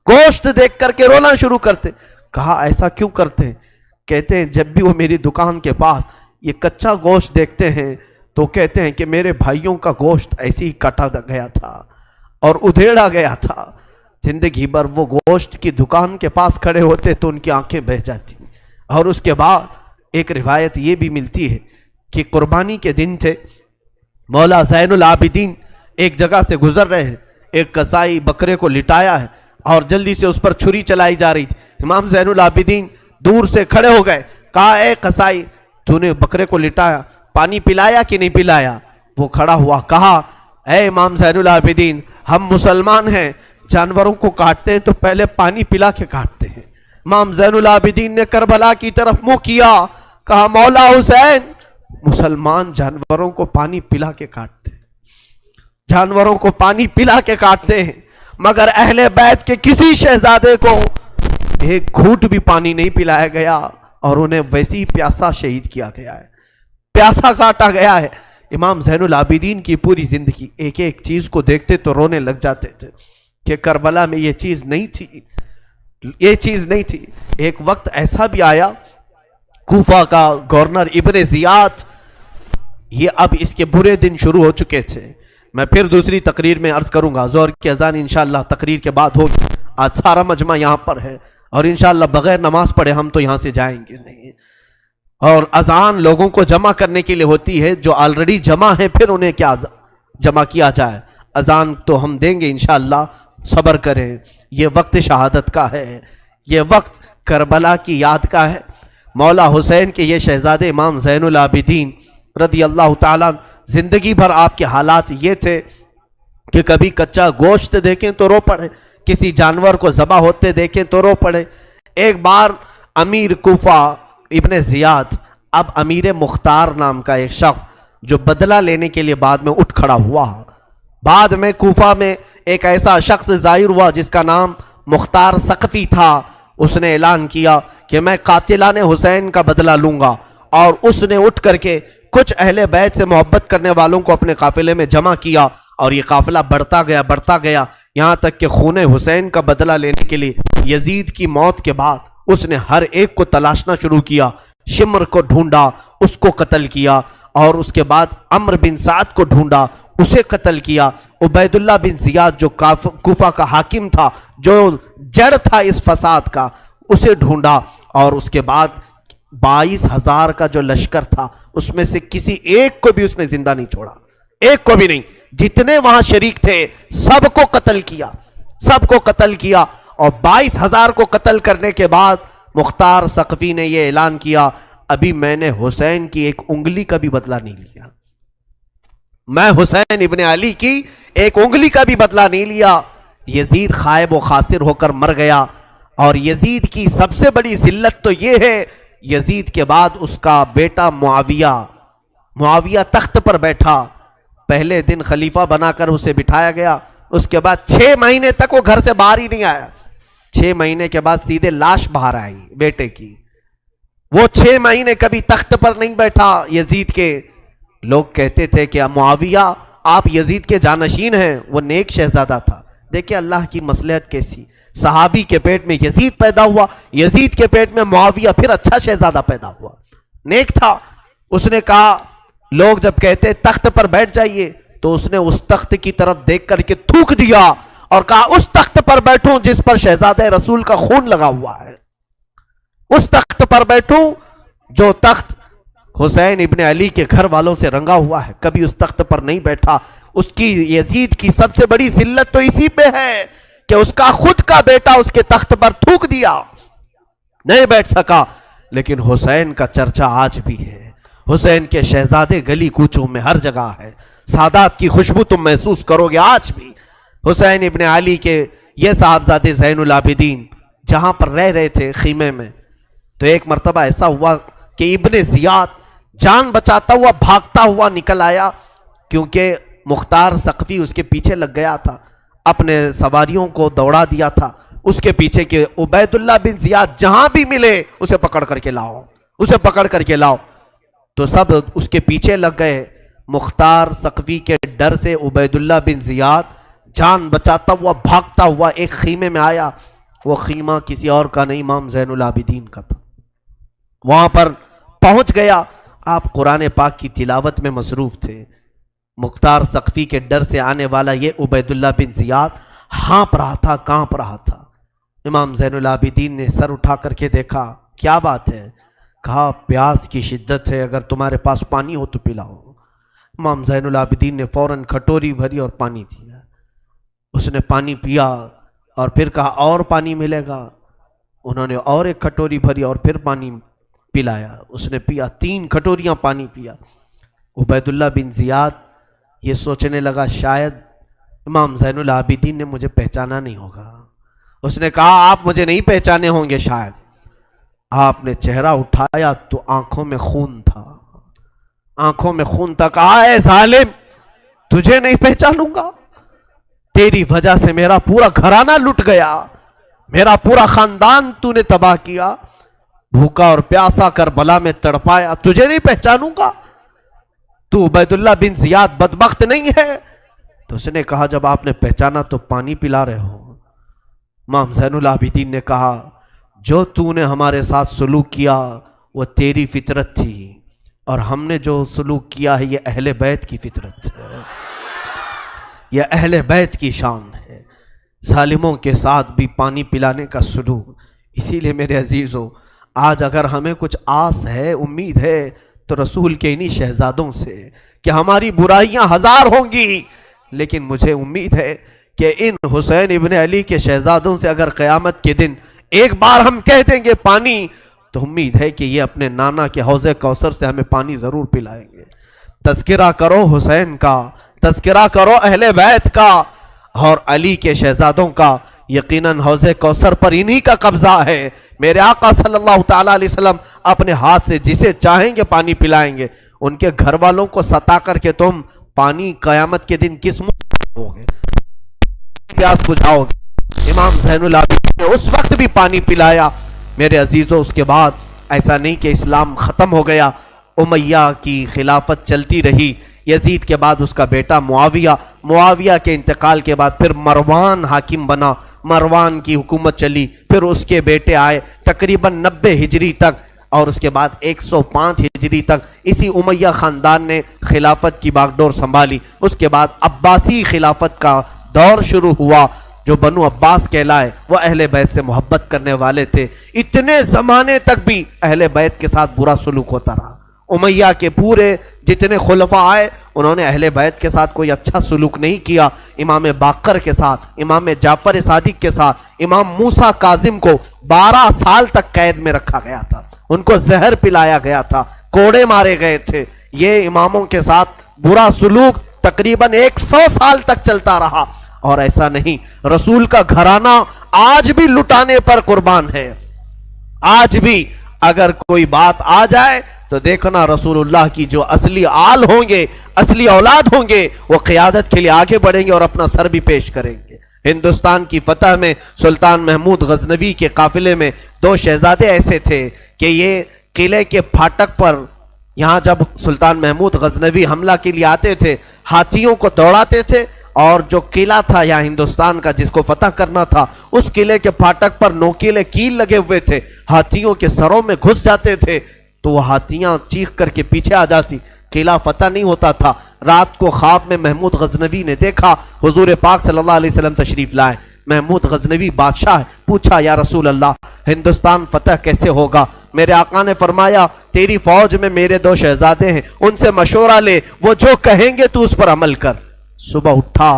گوشت دیکھ کر کے رونا شروع کرتے۔ کہا ایسا کیوں کرتے ہیں؟ کہتے ہیں جب بھی وہ میری دکان کے پاس یہ کچا گوشت دیکھتے ہیں تو کہتے ہیں کہ میرے بھائیوں کا گوشت ایسے ہی کاٹا گیا تھا اور ادھیڑا گیا تھا۔ زندگی بھر وہ گوشت کی دکان کے پاس کھڑے ہوتے تو ان کی آنکھیں بہہ جاتی۔ اور اس کے بعد ایک روایت یہ بھی ملتی ہے کہ قربانی کے دن تھے، مولا زین العابدین ایک جگہ سے گزر رہے ہیں، ایک قصائی بکرے کو لٹایا ہے اور جلدی سے اس پر چھری چلائی جا رہی تھی۔ امام زین العابدین دور سے کھڑے ہو گئے، کہا اے قصائی تو نے بکرے کو لٹایا، پانی پلایا کہ نہیں پلایا؟ وہ کھڑا ہوا، کہا اے امام زین العابدین ہم مسلمان ہیں، جانوروں کو کاٹتے ہیں تو پہلے پانی پلا کے کاٹتے ہیں۔ امام زین العابدین نے کربلا کی طرف منہ کیا، کہا مولا حسین مسلمان جانوروں کو پانی پلا کے کاٹتے ہیں، جانوروں کو پانی پلا کے کاٹتے ہیں، مگر اہل بیت کے کسی شہزادے کو ایک گھونٹ بھی پانی نہیں پلایا گیا اور انہیں ویسی ہی پیاسا شہید کیا گیا ہے، پیاسا کاٹا گیا ہے۔ امام زین العابدین کی پوری زندگی ایک ایک چیز کو دیکھتے تو رونے لگ جاتے تھے کہ کربلا میں یہ چیز نہیں تھی، یہ چیز نہیں تھی۔ ایک وقت ایسا بھی آیا، کوفہ کا گورنر ابن زیاد، یہ اب اس کے برے دن شروع ہو چکے تھے۔ میں پھر دوسری تقریر میں عرض کروں گا، ظہر کی اذان انشاءاللہ تقریر کے بعد ہوگی۔ آج سارا مجمع یہاں پر ہے اور انشاءاللہ بغیر نماز پڑھے ہم تو یہاں سے جائیں گے نہیں، اور اذان لوگوں کو جمع کرنے کے لیے ہوتی ہے، جو آلریڈی جمع ہیں پھر انہیں کیا جمع کیا جائے۔ اذان تو ہم دیں گے انشاءاللہ، صبر کریں۔ یہ وقت شہادت کا ہے، یہ وقت کربلا کی یاد کا ہے۔ مولا حسین کے یہ شہزادے امام زین العابدین رضی اللہ تعالیٰ، زندگی بھر آپ کے حالات یہ تھے کہ کبھی کچا گوشت دیکھیں تو رو پڑے، کسی جانور کو ذبح ہوتے دیکھیں تو رو پڑے۔ ایک بار امیر کوفہ ابن زیاد، اب امیر مختار نام کا ایک شخص جو بدلہ لینے کے لیے بعد میں اٹھ کھڑا ہوا، بعد میں کوفہ میں ایک ایسا شخص ظاہر ہوا جس کا نام مختار ثقفی تھا، اس نے اعلان کیا کہ میں قاتلان حسین کا بدلہ لوں گا، اور اس نے اٹھ کر کے کچھ اہل بیت سے محبت کرنے والوں کو اپنے قافلے میں جمع کیا، اور یہ قافلہ بڑھتا گیا یہاں تک کہ خون حسین کا بدلہ لینے کے لیے یزید کی موت کے بعد اس نے ہر ایک کو تلاشنا شروع کیا، شمر کو ڈھونڈا، اس کو قتل کیا، اور اس کے بعد عمرو بن سعد کو ڈھونڈا، اسے قتل کیا، عبید اللہ بن زیاد جو کوفہ کا حاکم تھا، جو جڑ تھا اس فساد کا، اسے ڈھونڈا، اور اس کے بعد 22,000 کا جو لشکر تھا اس میں سے کسی ایک کو بھی اس نے زندہ نہیں چھوڑا، ایک کو بھی نہیں. جتنے وہاں شریک تھے سب کو قتل کیا، سب کو قتل کیا. اور 22,000 کو قتل کرنے کے بعد مختار ثقفی نے یہ اعلان کیا، ابھی میں نے حسین کی ایک انگلی کا بھی بدلہ نہیں لیا، میں حسین ابن علی کی ایک انگلی کا بھی بدلہ نہیں لیا. یزید خائب و خاسر ہو کر مر گیا. اور یزید کی سب سے بڑی ذلت تو یہ ہے، یزید کے بعد اس کا بیٹا معاویہ تخت پر بیٹھا. پہلے دن خلیفہ بنا کر اسے بٹھایا گیا، اس کے بعد 6 مہینے تک وہ گھر سے باہر ہی نہیں آیا. 6 مہینے کے بعد سیدھے لاش باہر آئی بیٹے کی. وہ 6 مہینے کبھی تخت پر نہیں بیٹھا یزید کے. لوگ کہتے تھے کہ معاویہ آپ یزید کے جانشین ہیں، وہ نیک شہزادہ تھا. دیکھیں اللہ کی مصلحت کیسی، صحابی کے پیٹ میں یزید پیدا ہوا، یزید کے پیٹ میں معاویہ، پھر اچھا شہزادہ پیدا ہوا، نیک تھا. اس نے کہا، لوگ جب کہتے تخت پر بیٹھ جائیے تو اس نے اس تخت کی طرف دیکھ کر کے تھوک دیا اور کہا اس تخت پر بیٹھوں جس پر شہزادہ رسول کا خون لگا ہوا ہے، اس تخت پر بیٹھوں جو تخت حسین ابن علی کے گھر والوں سے رنگا ہوا ہے. کبھی اس تخت پر نہیں بیٹھا. اس کی یزید کی سب سے بڑی ذلت تو اسی پہ ہے کہ اس کا خود کا بیٹا اس کے تخت پر تھوک دیا، نہیں بیٹھ سکا. لیکن حسین کا چرچا آج بھی ہے، حسین کے شہزادے گلی کوچوں میں ہر جگہ ہے. سادات کی خوشبو تم محسوس کرو گے آج بھی. حسین ابن علی کے یہ صاحبزادے زین العابدین جہاں پر رہ رہے تھے خیمے میں، تو ایک مرتبہ ایسا ہوا کہ ابن زیاد جان بچاتا ہوا بھاگتا ہوا نکل آیا، کیونکہ مختار ثقفی اس کے پیچھے لگ گیا تھا، اپنے سواریوں کو دوڑا دیا تھا اس کے پیچھے کہ عبید اللہ بن زیاد جہاں بھی ملے اسے پکڑ کر کے لاؤ، اسے پکڑ کر کے لاؤ. تو سب اس کے پیچھے لگ گئے. مختار ثقفی کے ڈر سے عبید اللہ بن زیاد جان بچاتا ہوا بھاگتا ہوا ایک خیمے میں آیا. وہ خیمہ کسی اور کا نہیں، امام زین العابدین کا تھا. وہاں پر پہنچ گیا. آپ قرآن پاک کی تلاوت میں مصروف تھے. مختار ثقفی کے ڈر سے آنے والا یہ عبید اللہ بن زیاد ہانپ رہا تھا، کانپ رہا تھا. امام زین العابدین نے سر اٹھا کر کے دیکھا، کیا بات ہے؟ کہا پیاس کی شدت ہے، اگر تمہارے پاس پانی ہو تو پلاؤ. امام زین العابدین نے فوراً کھٹوری بھری اور پانی دیا. اس نے پانی پیا اور پھر کہا اور پانی ملے گا. انہوں نے اور ایک کھٹوری بھری اور پھر پانی پلایا. اس نے پیا، 3 کھٹوریاں پانی پیا. عبید اللہ بن زیاد یہ سوچنے لگا شاید امام زین العابدین نے مجھے پہچانا نہیں ہوگا. اس نے کہا آپ مجھے نہیں پہچانے ہوں گے شاید. آپ نے چہرہ اٹھایا تو آنکھوں میں خون تھا، آنکھوں میں خون تھا. کہا اے ظالم، تجھے نہیں پہچانوں گا؟ تیری وجہ سے میرا پورا گھرانہ لٹ گیا، میرا پورا خاندان تو نے تباہ کیا، بھوکا اور پیاسا کربلا میں تڑپایا، تجھے نہیں پہچانوں گا؟ تو عبید اللہ بن زیاد بدبخت نہیں ہے؟ تو اس نے کہا جب آپ نے پہچانا تو پانی پلا رہے ہو. امام زین العابدین نے کہا جو تو نے ہمارے ساتھ سلوک کیا وہ تیری فطرت تھی، اور ہم نے جو سلوک کیا ہے یہ اہل بیت کی فطرت ہے، یہ اہل بیت کی شان ہے، ظالموں کے ساتھ بھی پانی پلانے کا سلوک. اسی لیے میرے عزیزو، آج اگر ہمیں کچھ آس ہے، امید ہے، تو رسول کے انہی شہزادوں سے کہ ہماری برائیاں 1000 ہوں گی، لیکن مجھے امید ہے کہ ان حسین ابن علی کے شہزادوں سے اگر قیامت کے دن ایک بار ہم کہہ دیں گے پانی، تو امید ہے کہ یہ اپنے نانا کے حوض کوثر سے ہمیں پانی ضرور پلائیں گے. تذکرہ کرو حسین کا، تذکرہ کرو اہل بیت کا اور علی کے شہزادوں کا. یقیناً حوض کوثر پر انہی کا قبضہ ہے. میرے آقا صلی اللہ تعالیٰ علیہ وسلم اپنے ہاتھ سے جسے چاہیں گے پانی پلائیں گے. ان کے گھر والوں کو ستا کر کے تم پانی قیامت کے دن کس منہ ہوگے، پیاس بجھاؤ گے. امام زین العابدین نے اس وقت بھی پانی پلایا. میرے عزیزوں، اس کے بعد ایسا نہیں کہ اسلام ختم ہو گیا، امیہ کی خلافت چلتی رہی. یزید کے بعد اس کا بیٹا معاویہ کے انتقال کے بعد پھر مروان حاکم بنا، مروان کی حکومت چلی. پھر اس کے بیٹے آئے تقریباً 90 ہجری تک، اور اس کے بعد 105 ہجری تک اسی امیہ خاندان نے خلافت کی باغڈور سنبھالی. اس کے بعد عباسی خلافت کا دور شروع ہوا. جو بنو عباس کہلائے وہ اہل بیت سے محبت کرنے والے تھے. اتنے زمانے تک بھی اہل بیت کے ساتھ برا سلوک ہوتا رہا. امیہ کے پورے جتنے خلفاء آئے انہوں نے اہل بیت کے ساتھ کوئی اچھا سلوک نہیں کیا. امام باقر کے ساتھ، امام جعفر صادق کے ساتھ، امام موسیٰ کاظم کو 12 سال تک قید میں رکھا گیا تھا، ان کو زہر پلایا گیا تھا، کوڑے مارے گئے تھے. یہ اماموں کے ساتھ برا سلوک تقریباً 100 سال تک چلتا رہا. اور ایسا نہیں، رسول کا گھرانہ آج بھی لٹانے پر قربان ہے. آج بھی اگر کوئی بات آ جائے تو دیکھنا رسول اللہ کی جو اصلی آل ہوں گے، اصلی اولاد ہوں گے، وہ قیادت کے لیے آگے بڑھیں گے اور اپنا سر بھی پیش کریں گے. ہندوستان کی فتح میں سلطان محمود غزنوی کے قافلے میں 2 شہزادے ایسے تھے کہ یہ قلعے کے پھاٹک پر، یہاں جب سلطان محمود غزنوی حملہ کے لیے آتے تھے ہاتھیوں کو دوڑاتے تھے، اور جو قلعہ تھا یہاں ہندوستان کا جس کو فتح کرنا تھا، اس قلعے کے پھاٹک پر نوکیلے کیل لگے ہوئے تھے، ہاتھیوں کے سروں میں گھس جاتے تھے تو وہ ہاتھیاں چیخ کر کے پیچھے آ جاتی، قلعہ فتح نہیں ہوتا تھا. رات کو خواب میں محمود غزنوی نے دیکھا حضور پاک صلی اللہ علیہ وسلم تشریف لائے. محمود غزنوی بادشاہ ہے، پوچھا یا رسول اللہ ہندوستان فتح کیسے ہوگا؟ میرے آقا نے فرمایا تیری فوج میں میرے 2 شہزادے ہیں، ان سے مشورہ لے، وہ جو کہیں گے تو اس پر عمل کر. صبح اٹھا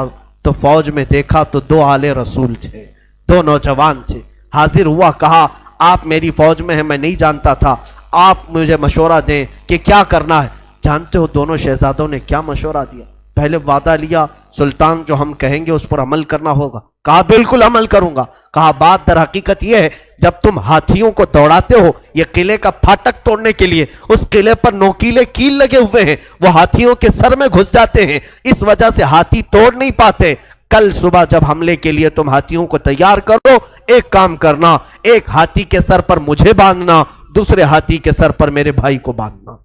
تو فوج میں دیکھا تو 2 آلے رسول تھے، 2 نوجوان تھے. حاضر ہوا، کہا آپ میری فوج میں ہیں، میں نہیں جانتا تھا، آپ مجھے مشورہ دیں کہ کیا کرنا ہے. جانتے ہو دونوں شہزادوں نے کیا مشورہ دیا؟ پہلے وعدہ لیا سلطان جو ہم کہیں گے اس پر عمل کرنا ہوگا. کہا بالکل عمل کروں گا. کہا بات در حقیقت یہ ہے جب تم ہاتھیوں کو دوڑاتے ہو یہ قلعے کا پھاٹک توڑنے کے لیے، اس قلعے پر نوکیلے کیل لگے ہوئے ہیں، وہ ہاتھیوں کے سر میں گھس جاتے ہیں، اس وجہ سے ہاتھی توڑ نہیں پاتے. کل صبح جب حملے کے لیے تم ہاتھیوں کو تیار کرو، ایک کام کرنا، ایک ہاتھی کے سر پر مجھے باندھنا، دوسرے ہاتھی کے سر پر میرے بھائی کو باندھنا.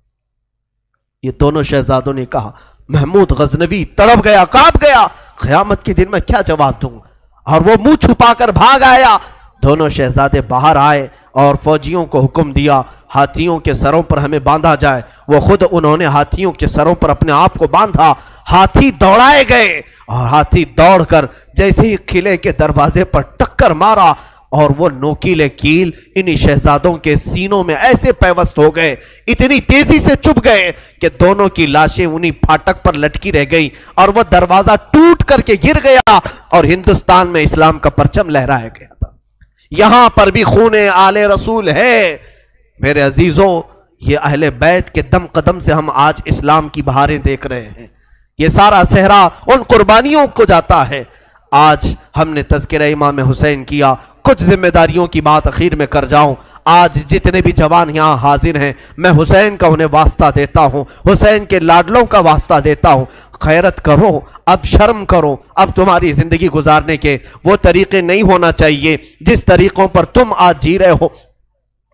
یہ دونوں شہزادوں نے کہا. محمود غزنوی تڑپ گیا، کانپ گیا، قیامت کے دن میں کیا جواب دوں، اور وہ منہ چھپا کر بھاگ آیا. دونوں شہزادے باہر آئے اور فوجیوں کو حکم دیا ہاتھیوں کے سروں پر ہمیں باندھا جائے. وہ خود انہوں نے ہاتھیوں کے سروں پر اپنے آپ کو باندھا. ہاتھی دوڑائے گئے اور ہاتھی دوڑ کر جیسے ہی قلعے کے دروازے پر ٹکر مارا اور وہ نوکیلے کیل انہی شہزادوں کے سینوں میں ایسے پیوست ہو گئے، اتنی تیزی سے چپ گئے کہ دونوں کی لاشیں انہی پھاٹک پر لٹکی رہ گئی اور وہ دروازہ ٹوٹ کر کے گر گیا اور ہندوستان میں اسلام کا پرچم لہرایا گیا تھا. یہاں پر بھی خون آل رسول ہے. میرے عزیزوں، یہ اہل بیت کے دم قدم سے ہم آج اسلام کی بہاریں دیکھ رہے ہیں. یہ سارا صحرا ان قربانیوں کو جاتا ہے. آج ہم نے تذکرہ امام حسین کیا. کچھ ذمہ داریوں کی بات اخیر میں کر جاؤں. آج جتنے بھی جوان یہاں حاضر ہیں میں حسین کا انہیں واسطہ دیتا ہوں، حسین کے لاڈلوں کا واسطہ دیتا ہوں. خیرت کرو، اب شرم کرو. اب تمہاری زندگی گزارنے کے وہ طریقے نہیں ہونا چاہیے جس طریقوں پر تم آج جی رہے ہو.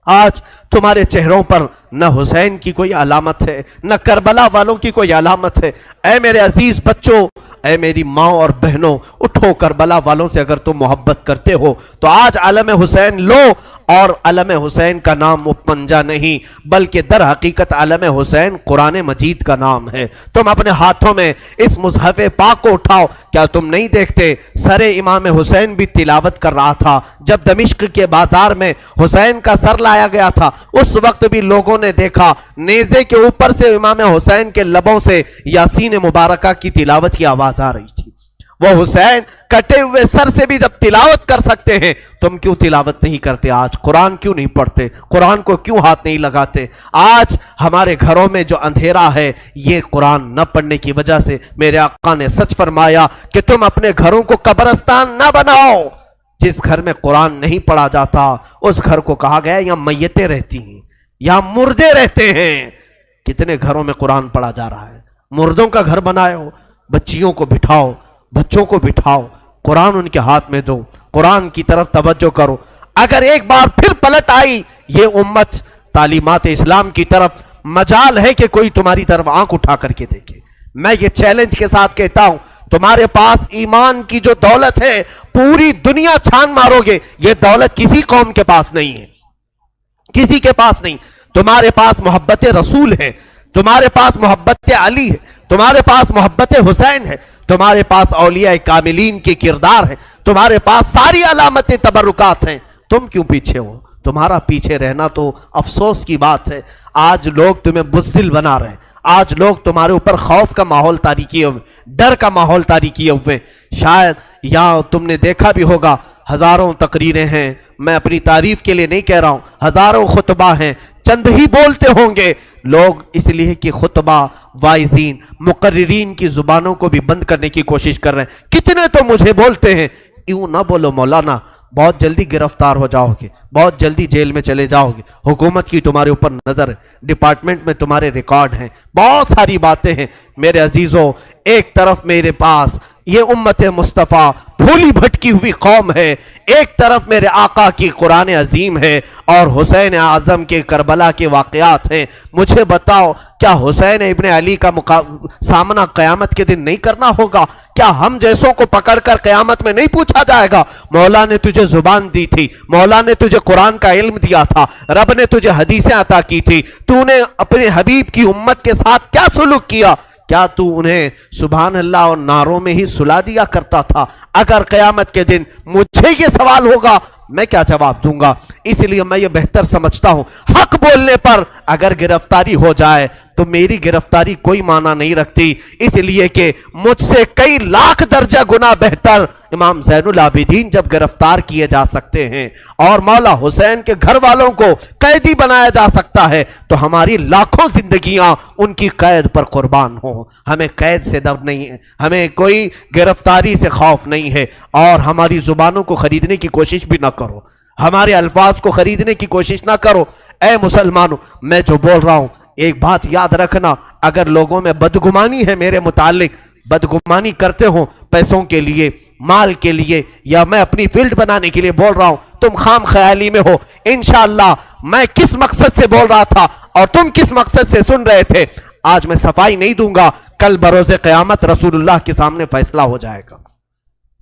آج تمہارے چہروں پر نہ حسین کی کوئی علامت ہے، نہ کربلا والوں کی کوئی علامت ہے. اے میرے عزیز بچوں، اے میری ماں اور بہنوں، اٹھو. کربلا والوں سے اگر تم محبت کرتے ہو تو آج علم حسین لو. اور علم حسین کا نام مپنجا نہیں بلکہ در حقیقت علم حسین قرآن مجید کا نام ہے. تم اپنے ہاتھوں میں اس مصحف پاک کو اٹھاؤ. کیا تم نہیں دیکھتے سر امام حسین بھی تلاوت کر رہا تھا جب دمشق کے بازار میں حسین کا سر لایا گیا تھا؟ اس وقت بھی لوگوں نے دیکھا نیزے کے اوپر سے امام حسین کے لبوں سے یاسین مبارکہ کی تلاوت کی آواز آ رہی تھی. وہ حسین کٹے ہوئے سر سے بھی جب تلاوت کر سکتے ہیں، تم کیوں تلاوت نہیں کرتے؟ آج قرآن کیوں نہیں پڑھتے؟ قرآن کو کیوں ہاتھ نہیں لگاتے؟ آج ہمارے گھروں میں جو اندھیرا ہے یہ قرآن نہ پڑھنے کی وجہ سے. میرے آقا نے سچ فرمایا کہ تم اپنے گھروں کو قبرستان نہ بناؤ. جس گھر میں قرآن نہیں پڑھا جاتا اس گھر کو کہا گیا یہاں میتیں رہتی ہیں، یہاں مردے رہتے ہیں. کتنے گھروں میں قرآن پڑھا جا رہا ہے؟ مردوں کا گھر بنائے ہو. بچیوں کو بٹھاؤ، بچوں کو بٹھاؤ، قرآن ان کے ہاتھ میں دو، قرآن کی طرف توجہ کرو. اگر ایک بار پھر پلٹ آئی یہ امت تعلیمات اسلام کی طرف، مجال ہے کہ کوئی تمہاری طرف آنکھ اٹھا کر کے دیکھے. میں یہ چیلنج کے ساتھ کہتا ہوں تمہارے پاس ایمان کی جو دولت ہے پوری دنیا چھان مارو گے یہ دولت کسی قوم کے پاس نہیں ہے، کسی کے پاس نہیں. تمہارے پاس محبت رسول ہے، تمہارے پاس محبت علی ہے، تمہارے پاس محبت حسین ہے، تمہارے پاس اولیاء کاملین کے کردار ہیں، تمہارے پاس ساری علامتیں تبرکات ہیں، تم کیوں پیچھے ہو؟ تمہارا پیچھے رہنا تو افسوس کی بات ہے۔ آج لوگ تمہیں بزدل بنا رہے ہیں، آج لوگ تمہارے اوپر خوف کا ماحول طاری کیے ہوئے، ڈر کا ماحول طاری کیے ہوئے۔ شاید یہاں تم نے دیکھا بھی ہوگا، ہزاروں تقریریں ہیں، میں اپنی تعریف کے لیے نہیں کہہ رہا ہوں، ہزاروں خطبہ ہیں، چند ہی بولتے ہوں گے لوگ، اس لیے کہ خطبہ واعظین مقررین کی زبانوں کو بھی بند کرنے کی کوشش کر رہے ہیں۔ کتنے تو مجھے بولتے ہیں یوں نہ بولو مولانا، بہت جلدی گرفتار ہو جاؤ گے، بہت جلدی جیل میں چلے جاؤ گے، حکومت کی تمہارے اوپر نظر ہے، ڈپارٹمنٹ میں تمہارے ریکارڈ ہیں، بہت ساری باتیں ہیں۔ میرے عزیزوں، ایک طرف میرے پاس یہ امت مصطفیٰ بھولی بھٹکی ہوئی قوم ہے، ایک طرف میرے آقا کی قرآن عظیم ہے اور حسین اعظم کے کربلا کے واقعات ہیں۔ مجھے بتاؤ، کیا حسین ابن علی کا سامنا قیامت کے دن نہیں کرنا ہوگا؟ کیا ہم جیسوں کو پکڑ کر قیامت میں نہیں پوچھا جائے گا مولا نے تجھے زبان دی تھی، مولا نے تجھے قرآن کا علم دیا تھا، رب نے تجھے حدیثیں عطا کی تھی، تو نے اپنے حبیب کی امت کے ساتھ کیا سلوک کیا؟ کیا تو انہیں سبحان اللہ اور نعروں میں ہی سلا دیا کرتا تھا؟ اگر قیامت کے دن مجھے یہ سوال ہوگا میں کیا جواب دوں گا؟ اس لیے میں یہ بہتر سمجھتا ہوں، حق بولنے پر اگر گرفتاری ہو جائے تو میری گرفتاری کوئی معنی نہیں رکھتی، اس لیے کہ مجھ سے کئی لاکھ درجہ گنا بہتر امام زین العابدین جب گرفتار کیے جا سکتے ہیں اور مولا حسین کے گھر والوں کو قیدی بنایا جا سکتا ہے تو ہماری لاکھوں زندگیاں ان کی قید پر قربان ہوں۔ ہمیں قید سے ڈر نہیں ہے، ہمیں کوئی گرفتاری سے خوف نہیں ہے، اور ہماری زبانوں کو خریدنے کی کوشش بھی نہ کرو، ہمارے الفاظ کو خریدنے کی کوشش نہ کرو۔ اے مسلمانوں، میں جو بول رہا ہوں ایک بات یاد رکھنا، اگر لوگوں میں بدگمانی ہے میرے متعلق، بدگمانی کرتے ہوں پیسوں کے لیے، مال کے لیے، یا میں اپنی فیلڈ بنانے کے لیے بول رہا ہوں، تم خام خیالی میں ہو۔ انشاءاللہ میں کس مقصد سے بول رہا تھا اور تم کس مقصد سے سن رہے تھے، آج میں صفائی نہیں دوں گا، کل بروز قیامت رسول اللہ کے سامنے فیصلہ ہو جائے گا،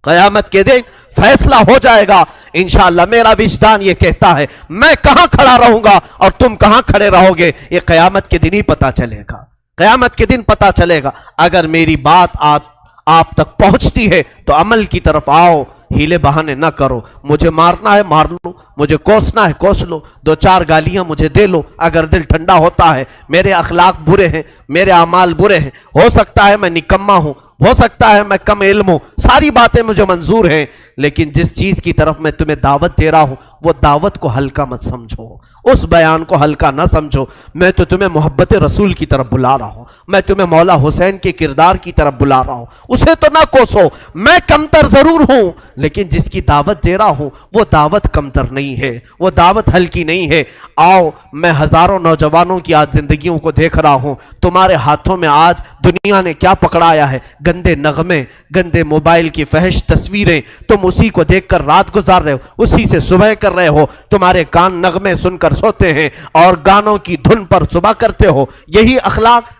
قیامت کے دن فیصلہ ہو جائے گا انشاءاللہ۔ میرا وجدان یہ کہتا ہے میں کہاں کھڑا رہوں گا اور تم کہاں کھڑے رہو گے، یہ قیامت کے دن ہی پتا چلے گا، قیامت کے دن پتا چلے گا۔ اگر میری بات آج آپ تک پہنچتی ہے تو عمل کی طرف آؤ، ہیلے بہانے نہ کرو۔ مجھے مارنا ہے مار لو، مجھے کوسنا ہے کوس لو، دو چار گالیاں مجھے دے لو، اگر دل ٹھنڈا ہوتا ہے۔ میرے اخلاق برے ہیں، میرے اعمال برے ہیں، ہو سکتا ہے میں نکما ہوں، ہو سکتا ہے میں کم علم ہوں، ساری باتیں مجھے منظور ہیں، لیکن جس چیز کی طرف میں تمہیں دعوت دے رہا ہوں وہ دعوت کو ہلکا مت سمجھو، اس بیان کو ہلکا نہ سمجھو۔ میں تو تمہیں محبت رسول کی طرف بلا رہا ہوں، میں تمہیں مولا حسین کے کردار کی طرف بلا رہا ہوں، اسے تو نہ کوسو۔ میں کمتر ضرور ہوں لیکن جس کی دعوت دے رہا ہوں وہ دعوت کمتر نہیں ہے، وہ دعوت ہلکی نہیں ہے۔ آؤ، میں ہزاروں نوجوانوں کی آج زندگیوں کو دیکھ رہا ہوں، تمہارے ہاتھوں میں آج دنیا نے کیا پکڑایا ہے؟ گندے نغمے، گندے موبائل کی فحش تصویریں، تم اسی کو دیکھ کر رات گزار رہے ہو، اسی سے صبح کر رہے ہو، تمہارے کان نغمے سن کر سوتے ہیں اور گانوں کی دھن پر صبح کرتے ہو۔ یہی اخلاق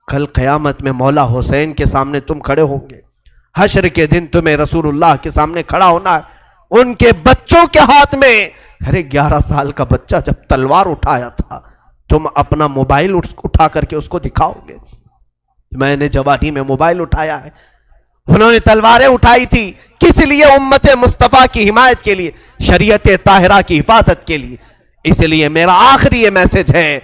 کل قیامت میں مولا حسین کے سامنے تم کھڑے ہوں گے، حشر کے دن تمہیں رسول اللہ کے سامنے کھڑا ہونا ہے، ان کے بچوں کے ہاتھ میں۔ ارے 11 سال کا بچہ جب تلوار اٹھایا تھا، تم اپنا موبائل اٹھا کر کے اس کو دکھاؤ گے؟ میں نے جوانی میں موبائل اٹھایا ہے، انہوں نے تلواریں اٹھائی تھی، کس لیے؟ امت مصطفیٰ کی حمایت کے لیے، شریعت طاہرہ کی حفاظت کے لیے۔ اس لیے میرا آخری یہ میسج ہے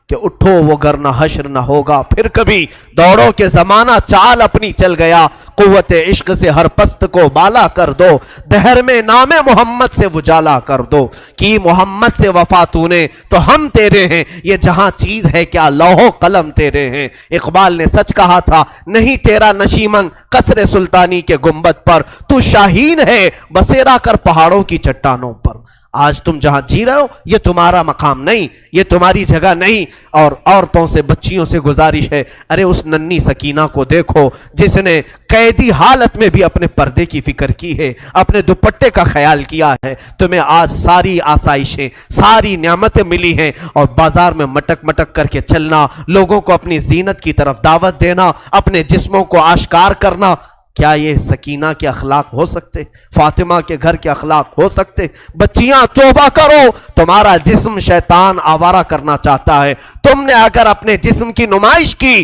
کہ اٹھو وہ گرنا حشر نہ ہوگا پھر کبھی، دوڑو کہ زمانہ چال اپنی چل گیا، قوت عشق سے ہر پست کو بالا کر دو، دہر میں نام محمد سے وجالا کر دو، کی محمد سے وفا تو نے تو ہم تیرے ہیں، یہ جہاں چیز ہے کیا لوح و قلم تیرے ہیں۔ اقبال نے سچ کہا تھا، نہیں تیرا نشیمن قصر سلطانی کے گنبد پر، تو شاہین ہے بسیرا کر پہاڑوں کی چٹانوں پر۔ آج تم جہاں جی رہے ہو یہ تمہارا مقام نہیں، یہ تمہاری جگہ نہیں۔ اور عورتوں سے، بچیوں سے گزارش ہے، ارے اس ننھی سکینہ کو دیکھو جس نے قیدی حالت میں بھی اپنے پردے کی فکر کی ہے، اپنے دوپٹے کا خیال کیا ہے۔ تمہیں آج ساری آسائشیں، ساری نعمتیں ملی ہیں اور بازار میں مٹک مٹک کر کے چلنا، لوگوں کو اپنی زینت کی طرف دعوت دینا، اپنے جسموں کو آشکار کرنا، کیا یہ سکینہ کے اخلاق ہو سکتے؟ فاطمہ کے گھر کے اخلاق ہو سکتے؟ بچیاں توبہ کرو، تمہارا جسم شیطان آوارہ کرنا چاہتا ہے۔ تم نے اگر اپنے جسم کی نمائش کی،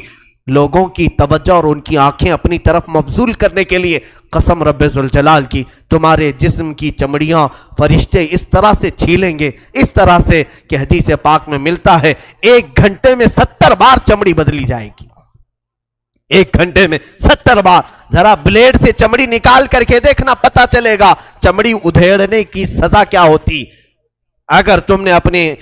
لوگوں کی توجہ اور ان کی آنکھیں اپنی طرف مبذول کرنے کے لیے قسم رب ذوالجلال کی تمہارے جسم کی چمڑیاں فرشتے اس طرح سے چھیلیں گے، اس طرح سے کہ حدیث پاک میں ملتا ہے 1 گھنٹے میں 70 بار چمڑی بدلی جائے گی۔ 1 گھنٹے میں 70 بار۔ ذرا بلیڈ سے چمڑی نکال کر کے دیکھنا، پتہ چلے گا چمڑی ادھیڑنے کی سزا کیا ہوتی۔ اگر تم نے اپنے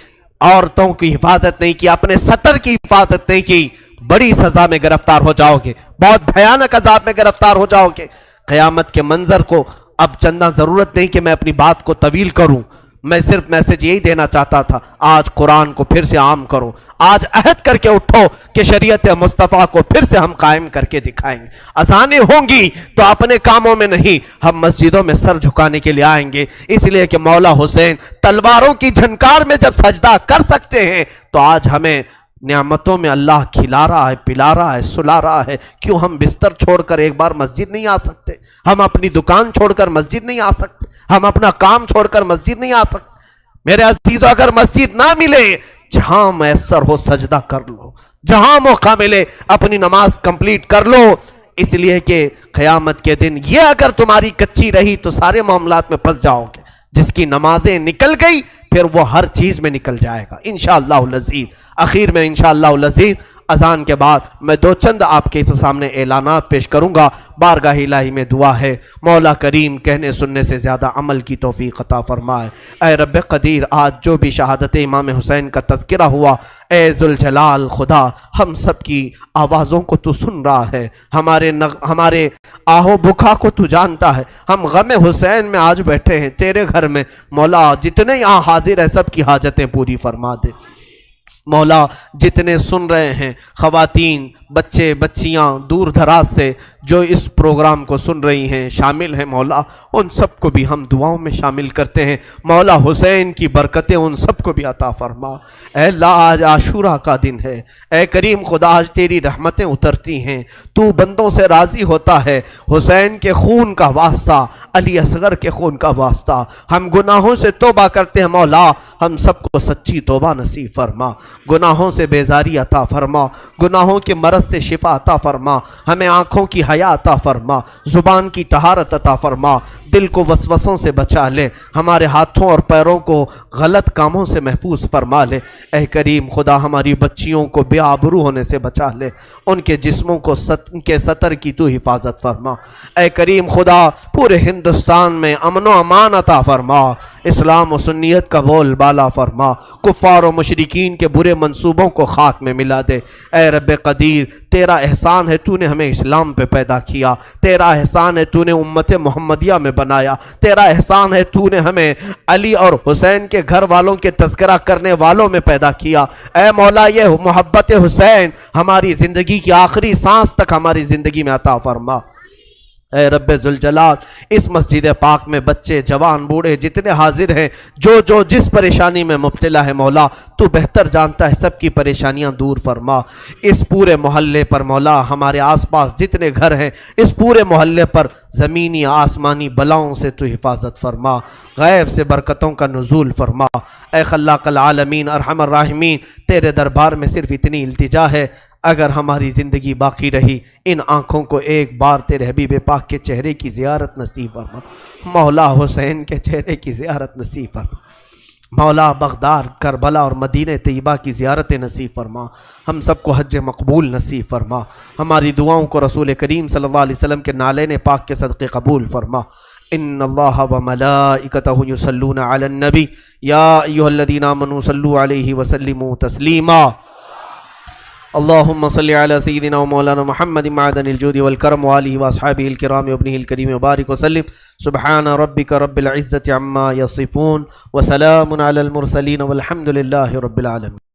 عورتوں کی حفاظت نہیں کی، اپنے سطر کی حفاظت نہیں کی، بڑی سزا میں گرفتار ہو جاؤ گے، بہت بھیانک عذاب میں گرفتار ہو جاؤ گے۔ قیامت کے منظر کو اب چندہ ضرورت نہیں کہ میں اپنی بات کو طویل کروں، میں صرف میسج یہی دینا چاہتا تھا، آج قرآن کو پھر سے عام کرو، آج عہد کر کے اٹھو کہ شریعت مصطفیٰ کو پھر سے ہم قائم کر کے دکھائیں گے۔ اذانیں ہوں گی تو اپنے کاموں میں نہیں، ہم مسجدوں میں سر جھکانے کے لیے آئیں گے، اس لیے کہ مولا حسین تلواروں کی جھنکار میں جب سجدہ کر سکتے ہیں تو آج ہمیں نعمتوں میں اللہ کھلا رہا ہے، پلا رہا ہے، سلا رہا ہے، کیوں ہم بستر چھوڑ کر ایک بار مسجد نہیں آ سکتے؟ ہم اپنی دکان چھوڑ کر مسجد نہیں آ سکتے؟ ہم اپنا کام چھوڑ کر مسجد نہیں آ سکتے؟ میرے عزیزو، اگر مسجد نہ ملے، جہاں میسر ہو سجدہ کر لو، جہاں موقع ملے اپنی نماز کمپلیٹ کر لو، اس لیے کہ قیامت کے دن یہ اگر تمہاری کچی رہی تو سارے معاملات میں پھنس جاؤ گے۔ جس کی نمازیں نکل گئی پھر وہ ہر چیز میں نکل جائے گا انشاءاللہ العزیز۔ آخر میں انشاءاللہ العزیز اذان کے بعد میں 2 چند آپ کے سامنے اعلانات پیش کروں گا۔ بارگاہ الہی میں دعا ہے، مولا کریم کہنے سننے سے زیادہ عمل کی توفیق عطا فرمائے۔ اے رب قدیر، آج جو بھی شہادت امام حسین کا تذکرہ ہوا، اے ذوالجلال خدا، ہم سب کی آوازوں کو تو سن رہا ہے، ہمارے آہو بکا کو تو جانتا ہے۔ ہم غم حسین میں آج بیٹھے ہیں تیرے گھر میں، مولا جتنے یہاں حاضر ہیں سب کی حاجتیں پوری فرما دے۔ مولا جتنے سن رہے ہیں، خواتین، بچے، بچیاں دور دراز سے جو اس پروگرام کو سن رہی ہیں، شامل ہیں، مولا ان سب کو بھی ہم دعاؤں میں شامل کرتے ہیں۔ مولا حسین کی برکتیں ان سب کو بھی عطا فرما۔ اے اللہ، آج عاشورہ کا دن ہے، اے کریم خدا، آج تیری رحمتیں اترتی ہیں، تو بندوں سے راضی ہوتا ہے۔ حسین کے خون کا واسطہ، علی اصغر کے خون کا واسطہ، ہم گناہوں سے توبہ کرتے ہیں۔ مولا ہم سب کو سچی توبہ نصیب فرما، گناہوں سے بیزاری عطا فرما، گناہوں کے مرض سے شفا عطا فرما، ہمیں آنکھوں کی حیا عطا فرما، زبان کی طہارت عطا فرما، دل کو وسوسوں سے بچا لے، ہمارے ہاتھوں اور پیروں کو غلط کاموں سے محفوظ فرما لے۔ اے کریم خدا، ہماری بچیوں کو بے آبرو ہونے سے بچا لے، ان کے جسموں کو ان کے سطر کی تو حفاظت فرما۔ اے کریم خدا، پورے ہندوستان میں امن و امان عطا فرما، اسلام و سنیت کا بول بالا فرما، کفار و مشرکین کے برے منصوبوں کو خاک میں ملا دے۔ اے رب قدیر، تیرا احسان ہے تو نے ہمیں اسلام پہ پیدا کیا، تیرا احسان ہے تو نے امت محمدیہ میں بنایا، تیرا احسان ہے تو نے ہمیں علی اور حسین کے گھر والوں کے تذکرہ کرنے والوں میں پیدا کیا۔ اے مولا، یہ محبت حسین ہماری زندگی کی آخری سانس تک ہماری زندگی میں عطا فرما۔ اے رب ذوالجلال، اس مسجد پاک میں بچے، جوان، بوڑھے جتنے حاضر ہیں، جو جس پریشانی میں مبتلا ہے، مولا تو بہتر جانتا ہے، سب کی پریشانیاں دور فرما۔ اس پورے محلے پر مولا، ہمارے آس پاس جتنے گھر ہیں، اس پورے محلے پر زمینی آسمانی بلاؤں سے تو حفاظت فرما، غیب سے برکتوں کا نزول فرما۔ اے خلاق العالمین، ارحم الراحمین، تیرے دربار میں صرف اتنی التجا ہے، اگر ہماری زندگی باقی رہی، ان آنکھوں کو ایک بار تیرے حبیب پاک کے چہرے کی زیارت نصیب فرما، مولا حسین کے چہرے کی زیارت نصیب فرما، مولا بغداد، کربلا اور مدینہ طیبہ کی زیارت نصیب فرما، ہم سب کو حج مقبول نصیب فرما، ہماری دعاؤں کو رسول کریم صلی اللہ علیہ وسلم کے نالین پاک کے صدقے قبول فرما۔ ان اللہ وملائکتہ یصلون علی النبی یا ایھا الذین آمنوا صلوا علیہ وسلموا تسلیما۔ اللهم صل على سيدنا ومولانا محمد معدن الجود والكرم وآله وأصحابه الكرام وابنه الكريم وبارك وسلم. سبحان ربك رب العزة عما يصفون وسلام على المرسلين والحمد لله رب العالمين.